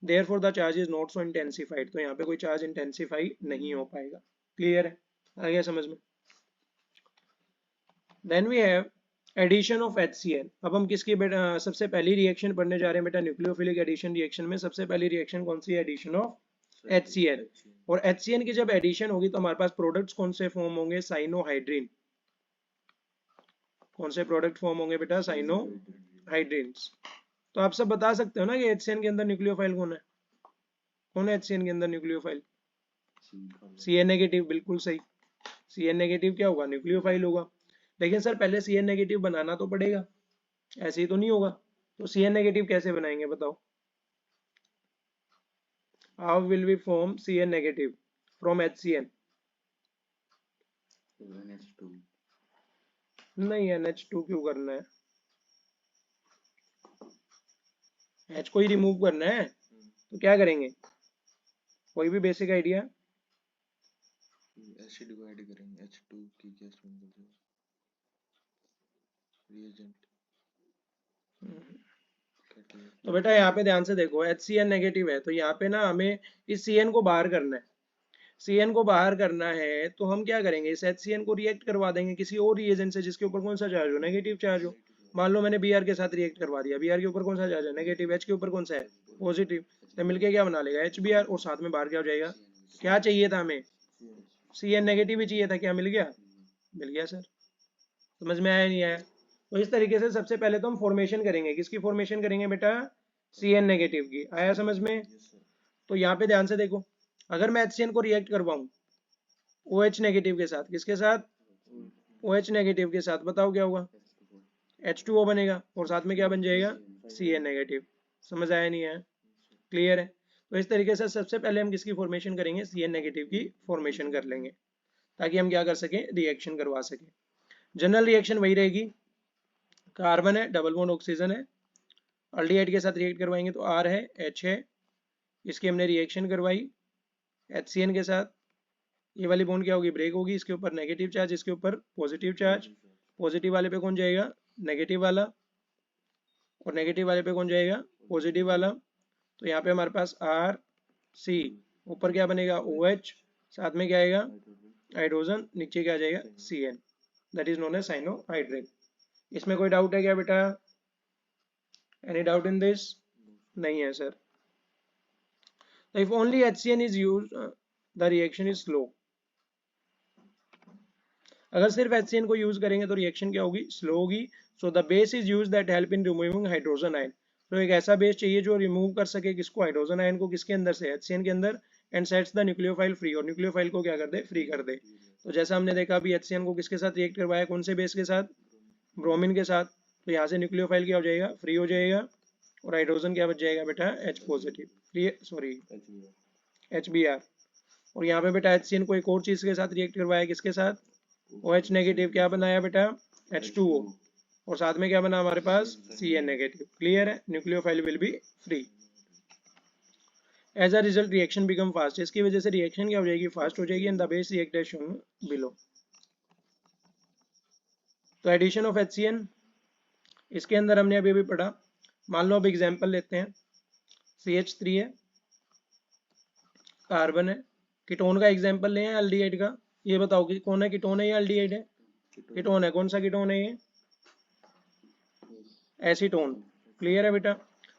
Speaker 1: therefore the charge is not so intensified. तो यहाँ पे कोई चार्ज इंटेंसिफाई नहीं हो पाएगा। क्लियर है? आ गया समझ में? Then we have addition of HCl। अब हम किसकी बेटा सबसे पहली रिएक्शन पढ़ने जा रहे हैं बेटा, न्यूक्लियोफिलिक एडिशन रिएक्शन में सबसे पहली रिएक्शन कौन सी है, एडिशन ऑफ HCl। और HCl की जब एडिशन होगी तो हमारे पास प्रोडक्ट्स कौन से फॉर्म होंगे, साइनोहाइड्रीन। कौन से प्रोडक्ट फॉर्म होंगे बेटा, साइनोहाइड्रीन्स। तो आप सब बता सकते हो ना कि HCl के अंदर न्यूक्लियोफाइल कौन है, कौन है HCl के अंदर न्यूक्लियोफाइल, Cn नेगेटिव, बिल्कुल सही। Cn नेगेटिव क्या होगा, न्यूक्लियोफाइल होगा। लेकिन सर पहले Cn नेगेटिव बनाना तो पड़ेगा, ऐसे ही तो नहीं होगा। तो Cn नेगेटिव कैसे बनाएंगे बताओ, how will we form Cn negative from HCl? नहीं, NH2 क्यों करना है, H को ही रिमूव करना है, तो क्या करेंगे, कोई भी बेसिक आइडिया?
Speaker 2: एसिड को ऐड करेंगे, H2 की गैस बन जाएगी, रिएजेंट।
Speaker 1: तो बेटा यहाँ पे ध्यान से देखो, HCl नेगेटिव है तो यहाँ पे ना हमें इस Cn को बाहर करना है। Cn को बाहर करना है तो हम क्या करेंगे, इस HCl को रिएक्ट करवा देंगे किसी और रिएजेंट से जिसके ऊपर कौन सा चार्ज हो, नेगेटिव चार्ज हो। मान लो मैंने Br के साथ रिएक्ट करवा दिया, Br के ऊपर कौन सा चार्ज है, नेगेटिव, H के ऊपर कौन सा है, पॉजिटिव। तो मिलके क्या बना लेगा, HBr, और साथ में बाहर क्या हो जाएगा, क्या चाहिए था हमें, Cn नेगेटिव ही चाहिए था, क्या मिल गया, मिल गया सर। समझ में आया नहीं आया? तो इस तरीके से सबसे पहले तो हम फॉर्मेशन करेंगे, किसकी फॉर्मेशन करेंगे बेटा, Cn नेगेटिव की। आया समझ में? तो यहाँ पे ध्यान से देखो, अगर मैं HCl को रिएक्ट करवाऊं OH नेगेटिव के साथ, किसके साथ, OH नेगेटिव के साथ, बताओ क्या होगा, H2O बनेगा, और साथ में क्या बन जाएगा, Cn नेगेटिव। समझ आया नहीं आया? क्लियर है? तो इस तरीके से सबसे पहले हम किसकी फॉर्मेशन करेंगे, Cn नेगेटिव की फॉर्मेशन कर लेंगे, ताकि हम क्या कर सकें, रिएक्शन करवा सकें। जनरल रिएक्शन वही रहेगी, कार्बन है, डबल बॉन्ड ऑक्सीजन है, अल्डिहाइड के साथ रिएक्ट करवाएंगे तो R है, H है, इसकी हमने रिएक्शन करवाई HCN के साथ, ये वाली बॉन्ड क्या होगी, ब्रेक होगी, इसके ऊपर नेगेटिव चार्ज, इसके ऊपर पॉजिटिव चार्ज, पॉजिटिव वाले पे कौन जाएगा, नेगेटिव वाला, और नेगेटिव वाले पे कौन जाएगा, पॉजिटिव वाला। तो यहाँ पे हमारे पास RC, ऊपर क्या बनेगा, OH, साथ में क्या आएगा, हाइड्रोजन, नीचे क्या आ जाएगा, Cn, that is known as cyanohydrin. इसमें कोई डाउट है क्या बेटा, एनी डाउट इन दिस? नहीं है sir. So if only HCN is used, the reaction is slow. अगर सिर्फ HCN को यूज करेंगे तो रिएक्शन क्या होगी, स्लो होगी। So the base is use that help in removing hydrogen ion. तो एक ऐसा बेस चाहिए जो रिमूव कर सके किसको, हाइड्रोजन आयन को, किसके अंदर से, HCN के अंदर, and sets the nucleophile free, और न्यूक्लियोफाइल को क्या कर दे, फ्री कर दे। तो जैसा हमने देखा अभी HCN को किसके साथ रिएक्ट करवाया, कौन से बेस के साथ, ब्रोमीन के साथ। तो यहाँ से न्यूक्लियोफाइल क्या हो जाएगा, फ्री हो जाएगा, और हाइड्रोजन क्या बच जाएगा बेटा, H पॉजिटिव, सॉरी HBr। और यहाँ पे बेटा HCN को एक और चीज के साथ रिएक्ट करवाया, किसके साथ, OH नेगेटिव, क्या बनाया बेटा, H2O, और साथ में क्या बना हमारे पास, Cn नेगेटिव। क्लियर है? Nucleophile will be free. As a result reaction become fast, इसकी वजह से रिएक्शन क्या हो जाएगी, फास्ट हो जाएगी, and the base react as shown below. तो एडिशन ऑफ HCN, इसके अंदर हमने अभी अभी पढ़ा। मान लो अब एग्जांपल लेते हैं, CH3 है, कार्बन है, कीटोन का एग्जांपल लें एल्डिहाइड का, ये बताओ कि कौन है, कीटोन है या एल्डिहाइड है, कीटोन है। कौन सा कीटोन है ये, एसीटोन। क्लियर है बेटा?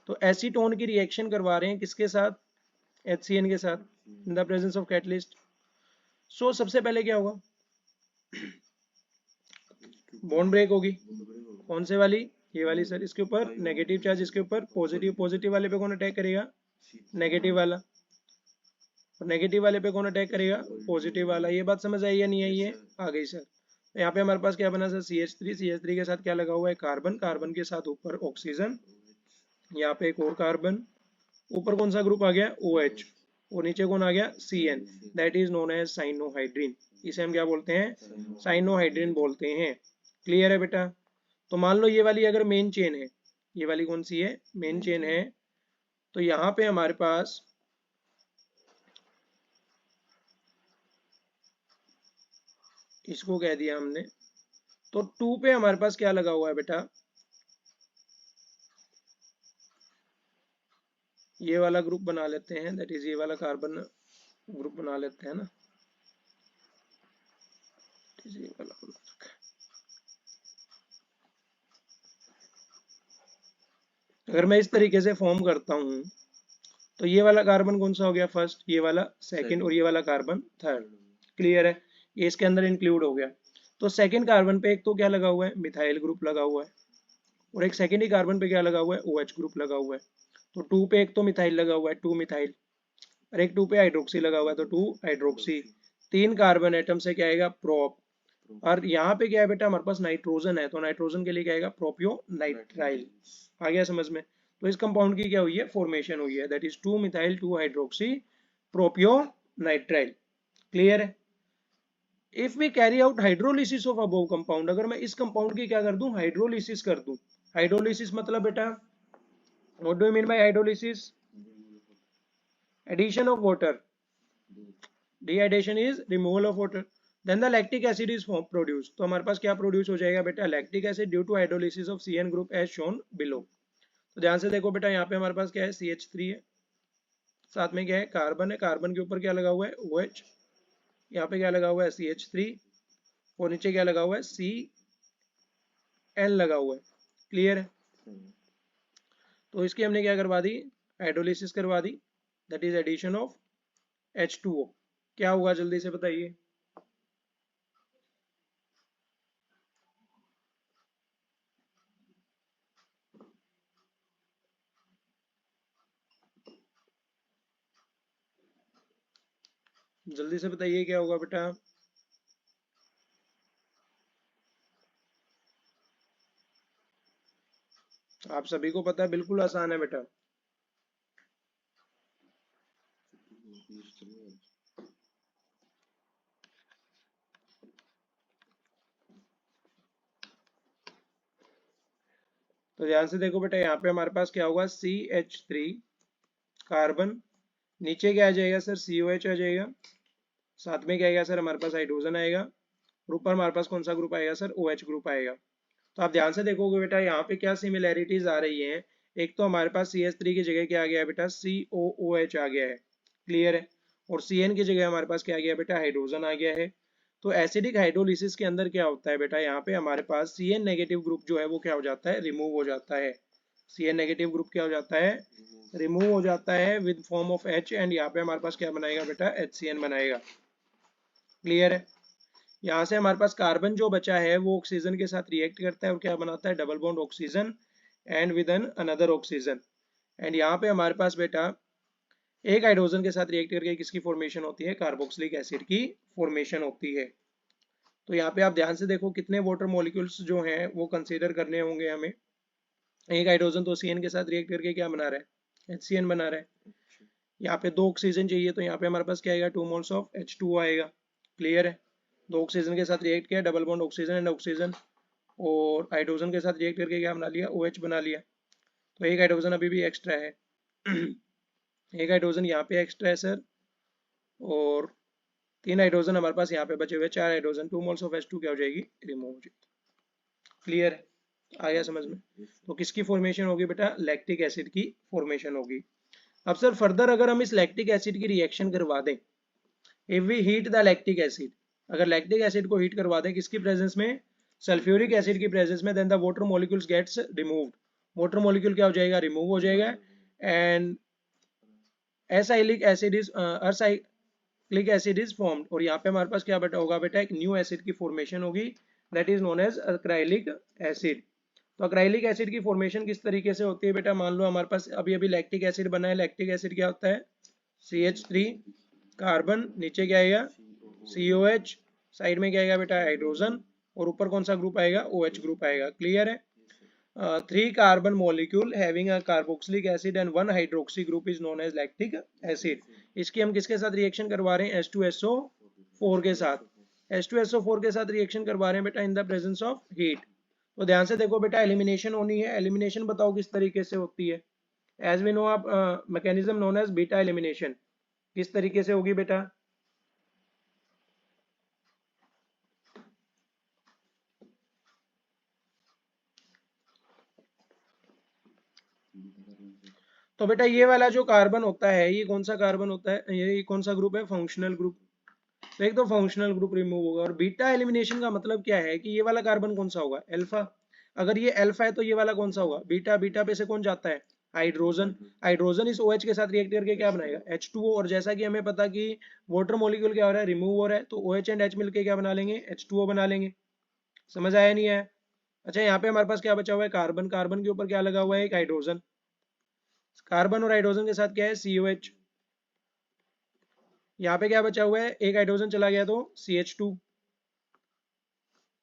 Speaker 1: तो एसीटोन की रिएक्शन करवा रहे हैं किसके साथ, HCN के साथ, in the presence of catalyst. So सबसे पहले क्या होगा, बॉन्ड ब्रेक होगी, कौन से वाली, ये वाली सर, इसके ऊपर नेगेटिव चार्ज, इसके ऊपर पॉजिटिव, पॉजिटिव वाले पे कौन अटैक करेगा, नेगेटिव वाला, और नेगेटिव वाले पे कौन अटैक करेगा, पॉजिटिव वाला। ये बात समझ आई या नहीं आई है? आ गई सर। तो यहाँ पे हमारे पास क्या बना सर, CH3 के साथ क्या लगा हुआ है, कार्बन, कार्बन के साथ ऊपर ऑक्सीजन, यहाँ पे एक और कार्बन, ऊपर कौन सा ग्रुप आ गया, OH, और नीचे कौन आ गया, Cn, that is known as cyanohydrin. इसे हम क्या बोलते हैं, साइनोहाइड्रिन बोलते हैं। क्लियर है बेटा? तो मान लो ये वाली अगर मेन चेन है, ये वाली कौन सी है, मेन चेन है, तो यहाँ पे हमारे पास इसको कह दिया हमने, तो 2 पे हमारे पास क्या लगा हुआ है बेटा, ये वाला ग्रुप बना लेते हैं, दैट इज ये वाला कार्बन ग्रुप बना लेते हैं ना, ये वाला बना रखा है। अगर मैं इस तरीके से फॉर्म करता हूँ तो ये वाला कार्बन कौन सा हो गया, फर्स्ट, ये वाला सेकंड, और ये वाला कार्बन थर्ड। क्लियर है, ये इसके अंदर इंक्लूड हो गया। तो सेकंड कार्बन पे एक तो क्या लगा हुआ है, मिथाइल ग्रुप लगा हुआ है, और एक सेकेंडरी कार्बन पे क्या लगा हुआ है, OH ग्रुप लगा हुआ है। तो 2 पे एक तो मिथाइल लगा हुआ है, 2 मिथाइल, और एक 2 पे हाइड्रोक्सी लगा हुआ है, तो 2 हाइड्रोक्सी। 3 कार्बन एटम से क्या आएगा, प्रोप। और यहाँ पे क्या है बेटा, हमारे पास नाइट्रोजन है, तो नाइट्रोजन के लिए क्या आएगा, प्रोपियो नाइट्राइल। आ गया समझ में। तो इस कंपाउंड की क्या हुई है, फॉर्मेशन हुई है, that is 2 methyl 2 hydroxy propionitrile. Clear है। If we carry out hydrolysis of above compound, अगर मैं इस कंपाउंड की क्या कर दूं, हाइड्रोलिसिस कर दूं। हाइड्रोलिसिस मतलब बेटा, what do you mean bye hydrolysis, addition of water, dehydration is removal of water, then the lactic acid is produced। तो हमारे पास क्या प्रोड्यूस हो जाएगा बेटा, lactic acid due to hydrolysis of CN group as shown below. तो ध्यान से देखो बेटा, यहाँ पे हमारे पास क्या है, CH3 है, साथ में क्या है, कार्बन है, कार्बन के ऊपर क्या लगा हुआ है, OH, यहाँ पे क्या लगा हुआ है, CH3, और नीचे क्या लगा हुआ है, Cl लगा हुआ है। क्लियर है। तो इसकी हमने क्या करवा दी, हाइड्रोलिसिस करवा दी, that is addition of H2O। क्या होगा जल्दी से बताइए, जल्दी से बताइए क्या होगा बेटा। आप सभी को पता है, बिल्कुल आसान है बेटा। तो ध्यान से देखो बेटा, यहाँ पे हमारे पास क्या होगा, CH3 कार्बन, नीचे क्या आ जाएगा सर, COH आ जाएगा, साथ में क्या आएगा सर, हमारे पास हाइड्रोजन आएगा, और ऊपर हमारे पास कौन सा ग्रुप आएगा सर, OH ग्रुप आएगा। तो आप ध्यान से देखोगे बेटा, यहाँ पे क्या सिमिलैरिटीज आ रही हैं, एक तो हमारे पास CH3 की जगह क्या आ गया है बेटा, COOH आ गया है। क्लियर है। और CN की जगह हमारे पास क्या आ गया बेटा, हाइड्रोजन आ गया है। तो एसिडिक हाइड्रोलिसिस के अंदर क्या होता है बेटा, यहाँ पे हमारे पास CN नेगेटिव ग्रुप जो है वो क्या हो जाता है, रिमूव हो जाता है। CN नेगेटिव ग्रुप क्या हो जाता है, रिमूव हो जाता है with form of H, and यहाँ पे हमारे पास क्या बनाएगा बेटा, HCN बनाएगा। क्लियर है। यहाँ से हमारे पास कार्बन जो बचा है वो ऑक्सीजन के साथ रिएक्ट करता है और क्या बनाता है, double bond oxygen and with an another oxygen. And यहाँ पे हमारे पास बेटा एक हाइड्रोजन के साथ रिएक्ट करके किसकी फॉर्मेशन होती है, कार्बोक्सिलिक एसिड की फॉर्मेशन होती है। तो यहाँ पे आप ध्यान से देखो, कितने वाटर मॉलिक्यूल्स जो हैं वो कंसीडर करने होंगे हमें। एक हाइड्रोजन तो CN के साथ रिएक्ट करके क्या बना रहा है, HCN बना रहा है। यहाँ पे 2 ऑक्सीजन चाहिए, तो यहाँ पे हमारे पास क्या आएगा, 2 मोल्स ऑफ H2O आएगा। क्लियर है। 2 ऑक्सीजन के साथ रिएक्ट किया, double bond oxygen and oxygen, और हाइड्रोजन के साथ रिएक्ट करके क्या बना लिया, OH बना लिया। तो एक हाइड्रोजन अभी भी एक्स्ट्रा है एक हाइड्रोजन यहाँ पे एक्स्ट्रा है सर, और 3 हाइड्रोजन हमारे पास यहाँ पे बचे हुए, 4 हाइड्रोजन, 2 मोल्स ऑफ H2 क्या हो जाएगी, रिमूव हो जाएगी। क्लियर है, आ गया समझ में। तो किसकी फॉर्मेशन होगी बेटा, लैक्टिक एसिड की फॉर्मेशन होगी। अब सर फर्दर अगर हम इस लैक्टिक एसिड की रिएक्शन करवा दें, if we heat the lactic acid, अगर लैक्टिक एसिड को हीट करवा दें किसकी प्रेजेंस में, सल्फ्यूरिक एसिड की प्रेजेंस में, then the water molecules gets removed. Water molecule क्या हो जाएगा, रिमूव हो जाएगा, and acrylic acid is acrylic acid is formed. और यहाँ पे हमारे पास क्या बेटा होगा बेटा, एक न्यू एसिड की फॉर्मेशन होगी, that is known as acrylic acid. तो अक्राइलिक एसिड की फॉर्मेशन किस तरीके से होती है बेटा, मान लो हमारे पास अभी अभी लैक्टिक एसिड बना है, लैक्टिक एसिड क्या होता है, CH3 कार्बन, नीचे क्या आएगा, COH, साइड में क्या आएगा बेटा, हाइड्रोजन, और ऊपर कौन सा ग्रुप आएगा, OH ग्रुप आएगा। क्लियर है। 3 carbon molecule having a carboxylic acid and 1 hydroxy group is known as lactic acid. इसकी हम किसके साथ रिएक्शन करवा रहे हैं, H2SO4 के साथ। H2SO4 के साथ रिएक्शन करवा रहे हैं बेटा इन द प्रेजेंस ऑफ हीट। तो ध्यान से देखो बेटा, एलिमिनेशन होनी है। एलिमिनेशन बताओ किस तरीके से होती है। एज वी नो आप mechanism known as beta elimination, किस तरीके से होगी बेटा? तो बेटा ये वाला जो कार्बन होता है, ये कौन सा कार्बन होता है, ये कौन सा ग्रुप है? Functional group. तो एक तो फंक्शनल ग्रुप रिमूव होगा। और बीटा एलिमिनेशन का मतलब क्या है कि ये वाला कार्बन कौन सा होगा? अल्फा। अगर ये अल्फा है तो ये वाला कौन सा होगा? बीटा। बीटा पे से कौन जाता है? हाइड्रोजन। हाइड्रोजन इस OH के साथ रिएक्ट करके क्या बनाएगा? H2O। और जैसा कि हमें पता कि वाटर मॉलिक्यूल क्या हो रहा है? रिमूव हो रहा है, तो OH एंड H मिलके क्या बना लेंगे? H2O बना लेंगे। समझ आया नहीं आया? अच्छा, यहाँ पे हमारे पास क्या बचा हुआ है? कार्बन। कार्बन के ऊपर क्या लगा हुआ है? एक हाइड्रोजन। कार्बन और हाइड्रोजन के साथ क्या है? COH। यहाँ पे क्या बचा हुआ है? एक हाइड्रोजन चला गया तो CH2।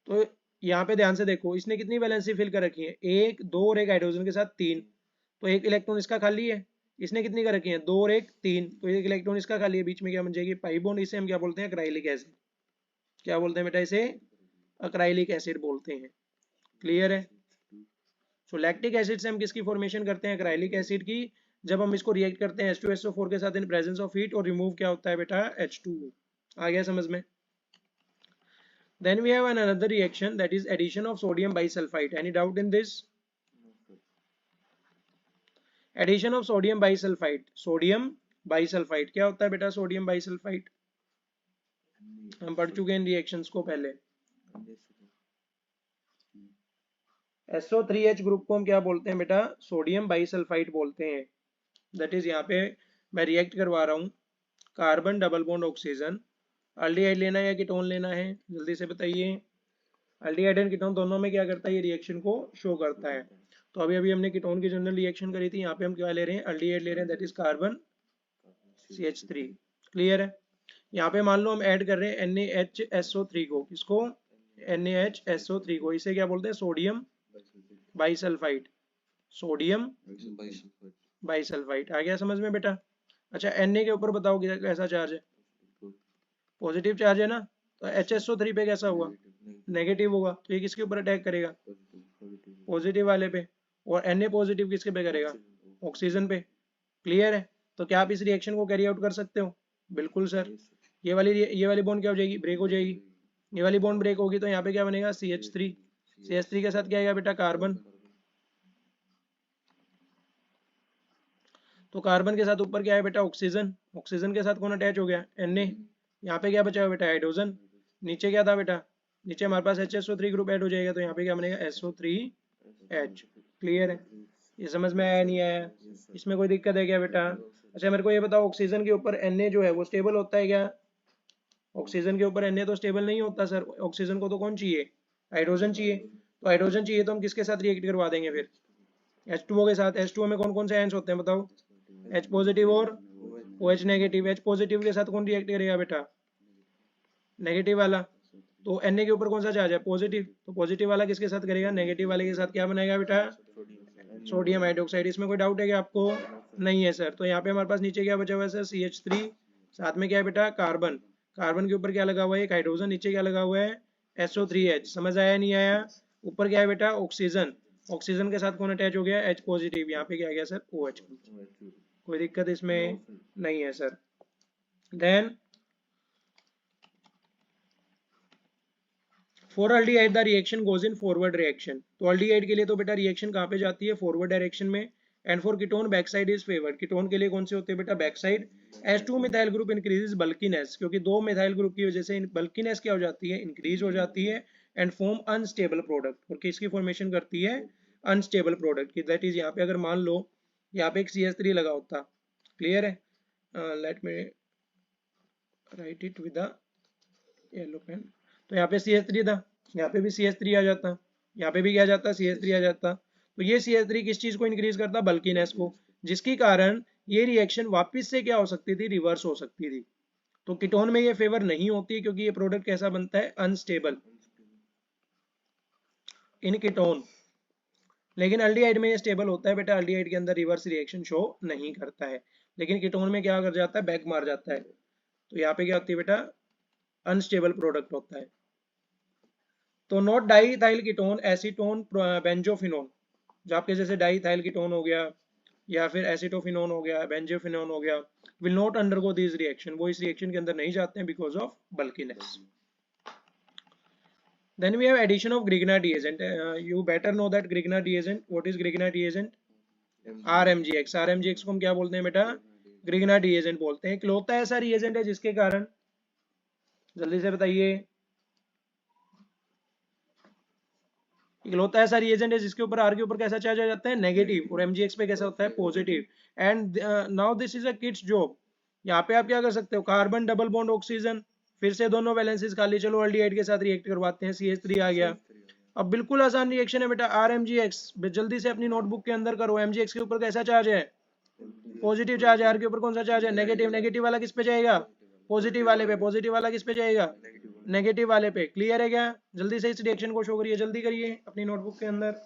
Speaker 1: तो यहाँ पे ध्यान से देखो, इसने कितनी वैलेंसी फिल कर रखी है? एक, दो और एक हाइड्रोजन के साथ तीन। तो एक इलेक्ट्रॉन इसका खाली है। इसने कितनी कर रखी है? दो और एक तीन। तो एक इलेक्ट्रॉन इसका खाली है, बीच में क्या बन जाएगी? Pi bond. इसे हम क्या बोलते हैं? Acrylic acid. क्या बोलते हैं बेटा इसे? अक्राइलिक एसिड बोलते हैं। क्लियर है? सो लैक्टिक एसिड से हम किसकी फॉर्मेशन करते हैं? अक्राइलिक एसिड की। जब हम इसको रिएक्ट करते हैं H2SO4 के साथ इन प्रेजेंस ऑफ हीट, और रिमूव क्या होता है बेटा? H2O। आ गया समझ में? Then we have another reaction, that is addition of sodium bisulfite. Any doubt in this? Addition of sodium bisulfite. Sodium bisulfite क्या होता है बेटा? sodium bisulfite हम पढ़ चुके हैं इन रिएक्शंस को पहले। SO3H ग्रुप को हम क्या बोलते हैं बेटा? सोडियम बाइसल्फाइड बोलते हैं। दैट इज यहाँ पे मैं रिएक्ट करवा रहा हूँ carbon double bond oxygen. Aldehyde लेना है या कीटोन लेना है? जल्दी से बताइए। अल्डिहाइड एंड कीटोन दोनों में क्या करता है? ये रिएक्शन को शो करता है। तो अभी अभी हमने कीटोन की जनरल रिएक्शन करी थी, यहाँ पे हम क्या ले रहे हैं? अल्डिहाइड ले रहे हैं, that is carbon CH3। Clear है? यहाँ पे मान लो हम ऐड कर रहे हैं NaHSO3 को। किसको? NaHSO3 को। इसे क्या बोलते हैं? Sodium bisulphide. Sodium bisulphide. आ गया समझ में बेटा? अच्छा, Na के ऊपर बताओ कैसा चार्ज है? पॉजिटिव चार्ज है ना। तो HSO3 पे कैसा हुआ? नेगेटिव होगा। तो ये किसके ऊपर अटैक करेगा? पॉजिटिव वाले पे। और Na पॉजिटिव किसके पे करेगा? ऑक्सीजन पे। क्लियर है? तो क्या आप इस रिएक्शन को कैरी आउट कर सकते हो? बिल्कुल सर। ये वाली बॉन्ड क्या हो जाएगी? ब्रेक हो जाएगी। ये वाली बॉन्ड ब्रेक होगी तो यहाँ पे क्या बनेगा? CH3। CH3 के साथ क्या आएगा बेटा? कार्बन। तो कार्बन के साथ ऊपर क्या है बेटा? ऑक्सीजन। ऑक्सीजन के साथ कौन अटैच हो गया? Na। यहाँ पे क्या बचा हुआ बेटा? हाइड्रोजन। नीचे क्या था बेटा? नीचे हमारे पास HSO3 ग्रुप ऐड हो जाएगा, तो यहाँ पे क्या बनेगा? SO3H। क्लियर है? ये समझ में आया नहीं आया? इसमें कोई दिक्कत है क्या बेटा? अच्छा, मेरे को ये बताओ, ऑक्सीजन के ऊपर Na जो है वो स्टेबल होता है क्या? ऑक्सीजन के ऊपर Na तो स्टेबल नहीं होता सर। ऑक्सीजन को तो कौन चाहिए? हाइड्रोजन चाहिए। तो हाइड्रोजन चाहिए तो हम किसके साथ रिएक्ट करवा देंगे फिर? H2O के साथ। H2O में कौन कौन से आयंस होते हैं बताओ? H पॉजिटिव और OH नेगेटिव। H पॉजिटिव के साथ कौन रिएक्ट करेगा बेटा? नेगेटिव वाला। तो Na के ऊपर कौन सा चार्ज है? पॉजिटिव। तो पॉजिटिव वाला किसके साथ करेगा? नेगेटिव वाले के साथ। क्या बनाएगा बेटा? Sodium hydroxide. इसमें कोई डाउट है क्या आपको? नहीं है सर। तो यहाँ पे हमारे पास नीचे क्या बचा हुआ है सर? CH3। साथ में क्या है बेटा? कार्बन। कार्बन के ऊपर क्या लगा हुआ है? एक हाइड्रोजन। नीचे क्या लगा हुआ है? SO3H। समझ आया नहीं आया? ऊपर क्या है बेटा? ऑक्सीजन। ऑक्सीजन के साथ कौन अटैच हो गया? H positive. यहाँ पे क्या आ गया सर? OH। कोई दिक्कत इसमें नहीं है sir. Then for aldehyde the reaction goes in forward direction. तो अल्डिहाइड के लिए तो बेटा रिएक्शन कहाँ पे जाती है? फॉरवर्ड डायरेक्शन में। And for ketone back side is favoured. Ketone के लिए कौन से होते हैं बेटा? Back side. H2 methyl group increases bulkiness, क्योंकि दो मिथाइल ग्रुप की वजह से बल्कीनेस क्या हो जाती है? इंक्रीज हो जाती है। And form unstable product. और किसकी फॉर्मेशन करती है? अनस्टेबल प्रोडक्ट की। दैट इज यहाँ पे अगर मान लो यहाँ पे एक CH3 लगा होता। क्लियर है? Let me write it with the yellow pen. तो यहाँ पे CH3 था, यहाँ पे भी CH3 आ जाता, यहाँ पे भी क्या आ जाता? CH3 आ जाता। तो ये CH3 किस चीज को इंक्रीज करता? बल्कीनेस को, जिसके कारण ये रिएक्शन वापस से क्या हो सकती थी? रिवर्स हो सकती थी। तो कीटोन में ये फेवर नहीं होती, क्योंकि ये प्रोडक्ट कैसा बनता है? अनस्टेबल इन कीटोन। लेकिन अल्डिहाइड में ये स्टेबल होता है बेटा। अल्डिहाइड के अंदर रिवर्स रिएक्शन शो नहीं करता है, लेकिन कीटोन में क्या कर जाता है? बैक मार जाता है। तो यहाँ पे क्या होती है बेटा? अनस्टेबल प्रोडक्ट होता है। तो not diethyl ketone, acetone, benzophenone, जो आपके जैसे डाईइथाइल कीटोन हो गया या फिर एसिटोफिनोन हो गया, बेंजोफिनोन हो गया, will not undergo this reaction, वो इस रिएक्शन के अंदर नहीं जाते हैं because of bulkiness. Then we have addition of Grignard reagent. You better know that Grignard reagent. What is Grignard reagent? RMGX. RMGX को हम क्या बोलते हैं बेटा? Grignard reagent बोलते हैं. इकलौता ऐसा रिएजेंट है जिसके कारण, जल्दी से बताइए, इकलौता ऐसा रिएजेंट है जिसके ऊपर R के ऊपर कैसा चार्ज आ जाता है? नेगेटिव, और MgX पे कैसा होता है? Positive. And now this is a kids job. यहाँ पे आप क्या कर सकते हो? कार्बन डबल बॉन्ड ऑक्सीजन, फिर से दोनों वैलेंसीज खाली, चलो एल्डिहाइड के साथ रिएक्ट करवाते हैं, CH3 आ गया. अब बिल्कुल आसान रिएक्शन है बेटा, RMGX. जल्दी से अपनी नोटबुक के अंदर करो. MgX के ऊपर कैसा चार्ज है? पॉजिटिव चार्ज है. R के ऊपर कौन सा चार्ज है? नेगेटिव. नेगेटिव वाला किस पे जाएगा? पॉजिटिव वाले पे. पॉजिटिव वाला किस पे जाएगा? नेगेटिव वाले पे. क्लियर है क्या? जल्दी से इस रिएक्शन को शो करिए, जल्दी करिए अपनी नोटबुक के अंदर.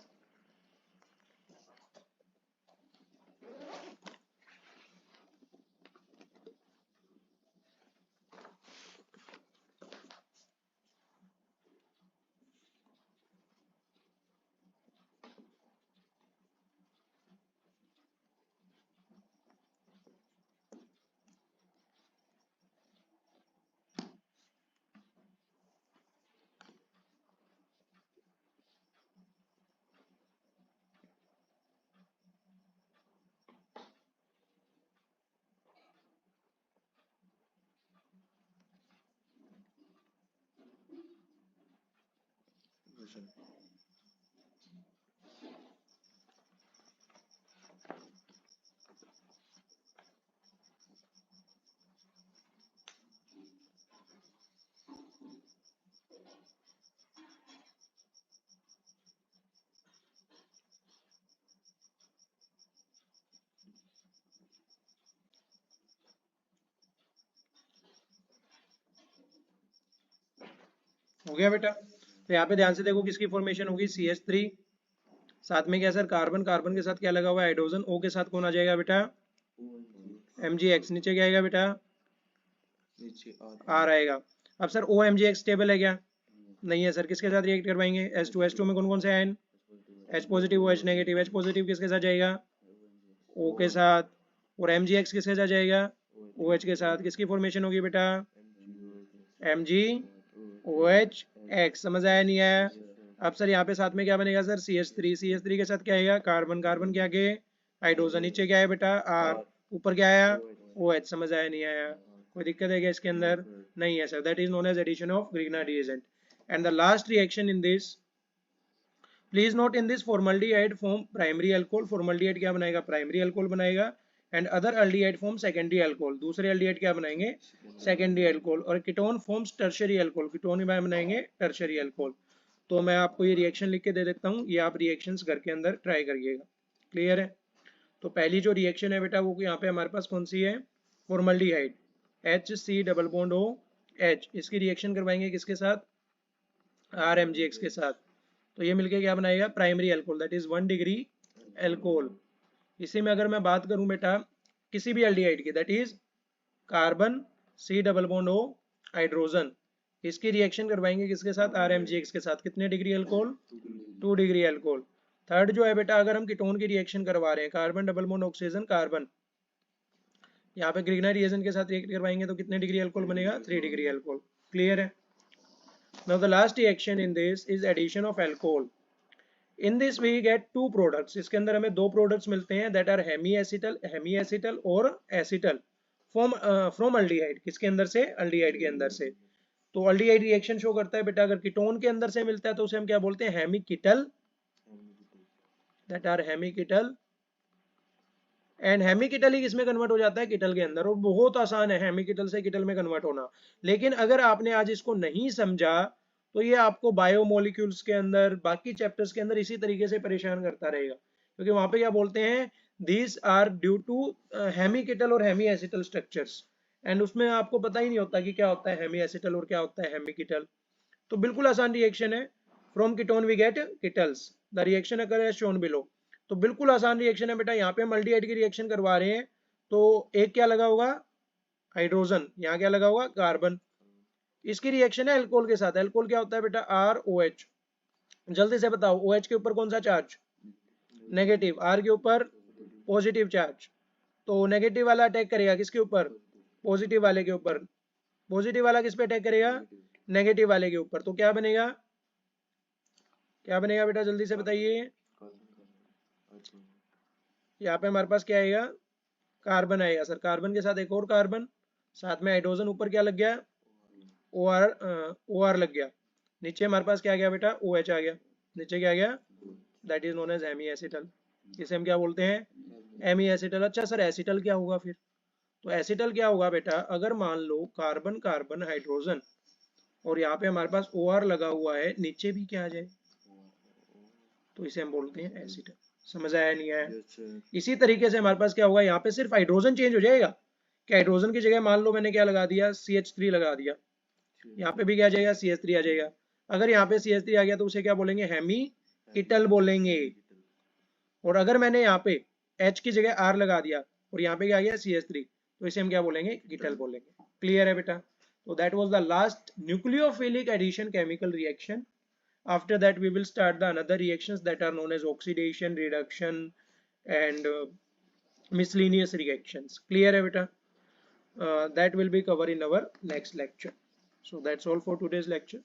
Speaker 1: हो गया बेटा? तो यहाँ पे ध्यान से देखो किसकी फॉर्मेशन होगी? CH3. साथ में क्या सर? कार्बन. कार्बन के साथ क्या लगा हुआ है? हाइड्रोजन. O के साथ कौन आ जाएगा बेटा? MgX. नीचे क्या आएगा बेटा? R आएगा. अब सर OMgX स्टेबल है क्या? नहीं है सर. किसके साथ रिएक्ट करवाएंगे? H2. H2 में कौन कौन से ion? H positive, OH negative. H positive किसके साथ जाएगा? O के साथ. और MgX किसके साथ जाएगा? OH के साथ. किसकी फॉर्मेशन होगी बेटा? MgOH. समझ आया नहीं आया? अब सर यहाँ पे साथ में क्या बनेगा सर? CH3. CH3 के साथ क्या आएगा? कार्बन. कार्बन के आगे हाइड्रोजन. नीचे क्या है बेटा? R. ऊपर क्या आया? OH. समझ आया नहीं आया? कोई दिक्कत है क्या इसके अंदर? नहीं है sir. That is known as addition of Grignard reagent. And the last reaction in this, please note, in this formaldehyde form primary alcohol. Formaldehyde क्या बनाएगा? प्राइमरी अल्कोहल बनाएगा. And other aldehyde form secondary alcohol. दूसरे aldehyde क्या बनाएंगे? Secondary alcohol. और ketone forms tertiary alcohol. Ketone बनाएंगे tertiary alcohol. तो मैं आपको ये रिएक्शन लिख के दे देता हूँ, ये आप रिएक्शंस घर के अंदर ट्राई करिएगा. क्लियर है? तो पहली जो रिएक्शन है बेटा वो यहाँ पे हमारे पास कौन सी है? Formaldehyde. HC double bond OH. इसकी रिएक्शन करवाएंगे किसके साथ? RMgX के साथ. तो ये मिलके क्या बनाएगा? Primary alcohol. That is 1 degree alcohol. इसी में अगर मैं बात करूं बेटा किसी भी एल्डिहाइड की, that is carbon C double bond O hydrogen. इसकी रिएक्शन करवाएंगे किसके साथ? RMgX के साथ. कितने degree alcohol? 2 degree alcohol. Third जो है बेटा, अगर हम कीटोन की रिएक्शन करवा रहे हैं, carbon double bond oxygen carbon, यहाँ पे ग्रिग्नाइड रिएजेंट के साथ रिएक्ट करवाएंगे तो कितने डिग्री अल्कोहल बनेगा? 3 डिग्री अल्कोहल. क्लियर है? Now the last reaction in this is addition of alcohol. In this we get two products. इसके अंदर हमें दो products मिलते हैं that are hemiacetal और acetal from aldehyde. किसके अंदर से? aldehyde के अंदर से. तो aldehyde reaction शो करता है बेटा, अगर कीटोन के अंदर से मिलता है तो उसे हम क्या बोलते हैं? hemiketal. that are hemiketal. And hemiketal ही किसमें कन्वर्ट हो जाता है? कीटल के अंदर. और बहुत आसान है हेमिकीटल से कीटल में कन्वर्ट होना. लेकिन अगर आपने आज इसको नहीं समझा तो ये आपको बायोमोलिक्यूल्स के अंदर, बाकी चैप्टर्स के अंदर इसी तरीके से परेशान करता रहेगा. क्योंकि वहां पे क्या बोलते हैं? दीज आर ड्यू टू हेमिकीटल और हेमी एसिटल स्ट्रक्चर्स. एंड उसमें आपको पता ही नहीं होता कि क्या होता है हेमी एसिटल और क्या होता है हेमिकीटल. तो बिल्कुल आसान रिएक्शन है. From ketone we get ketals. The reaction occur as shown below. तो बिल्कुल आसान रिएक्शन है बेटा. यहाँ पे हम एल्डिहाइड की रिएक्शन करवा रहे हैं तो एक क्या लगा होगा? हाइड्रोजन. यहाँ क्या लगा होगा? कार्बन. इसकी रिएक्शन है अल्कोहल के साथ. अल्कोहल क्या होता है बेटा? ROH. जल्दी से बताओ, OH के ऊपर कौन सा चार्ज? नेगेटिव। R के ऊपर पॉजिटिव चार्ज। तो नेगेटिव वाला अटैक करेगा किसके ऊपर? पॉजिटिव वाले के ऊपर। पॉजिटिव वाला किस पे अटैक करेगा? नेगेटिव वाले के ऊपर। तो क्या बनेगा? क्या बनेगा बेटा, जल्दी से बताइए। यहाँ पे हमारे पास क्या आएगा? कार्बन आएगा सर। कार्बन के साथ एक और कार्बन, साथ में हाइड्रोजन, ऊपर क्या लग गया? OR लग गया। नीचे हमारे पास क्या आ गया बेटा? OH आ गया। नीचे क्या आ गया? That is known as hemiacetal. इसे हम क्या बोलते हैं? Hemiacetal. अच्छा सर, एसिटल क्या होगा फिर? तो एसिटल क्या होगा बेटा, अगर मान लो कार्बन कार्बन हाइड्रोजन और यहाँ पे हमारे पास OR लगा हुआ है, नीचे भी क्या आ जाए, तो इसे हम बोलते हैं एसिटल। समझ आया नहीं आया? इसी तरीके से हमारे पास क्या होगा, यहाँ पे सिर्फ हाइड्रोजन चेंज हो जाएगा कि हाइड्रोजन की जगह मान लो मैंने क्या लगा दिया, CH3 लगा दिया, यहाँ पे भी क्या आ जाएगा? CH3 आ जाएगा। अगर यहाँ पे CH3 आ गया तो उसे क्या बोलेंगे? हेमी कीटल बोलेंगे। और अगर मैंने यहाँ पे H की जगह R लगा दिया और यहाँ पे क्या आ गया? CH3, तो इसे हम क्या बोलेंगे? कीटल बोलेंगे। क्लियर है बेटा? तो that was the last nucleophilic addition chemical reaction. After that we will start the another reactions that are known as oxidation, reduction and miscellaneous reactions. Clear hai beta? That will be covered in our next lecture. So that's all for today's lecture.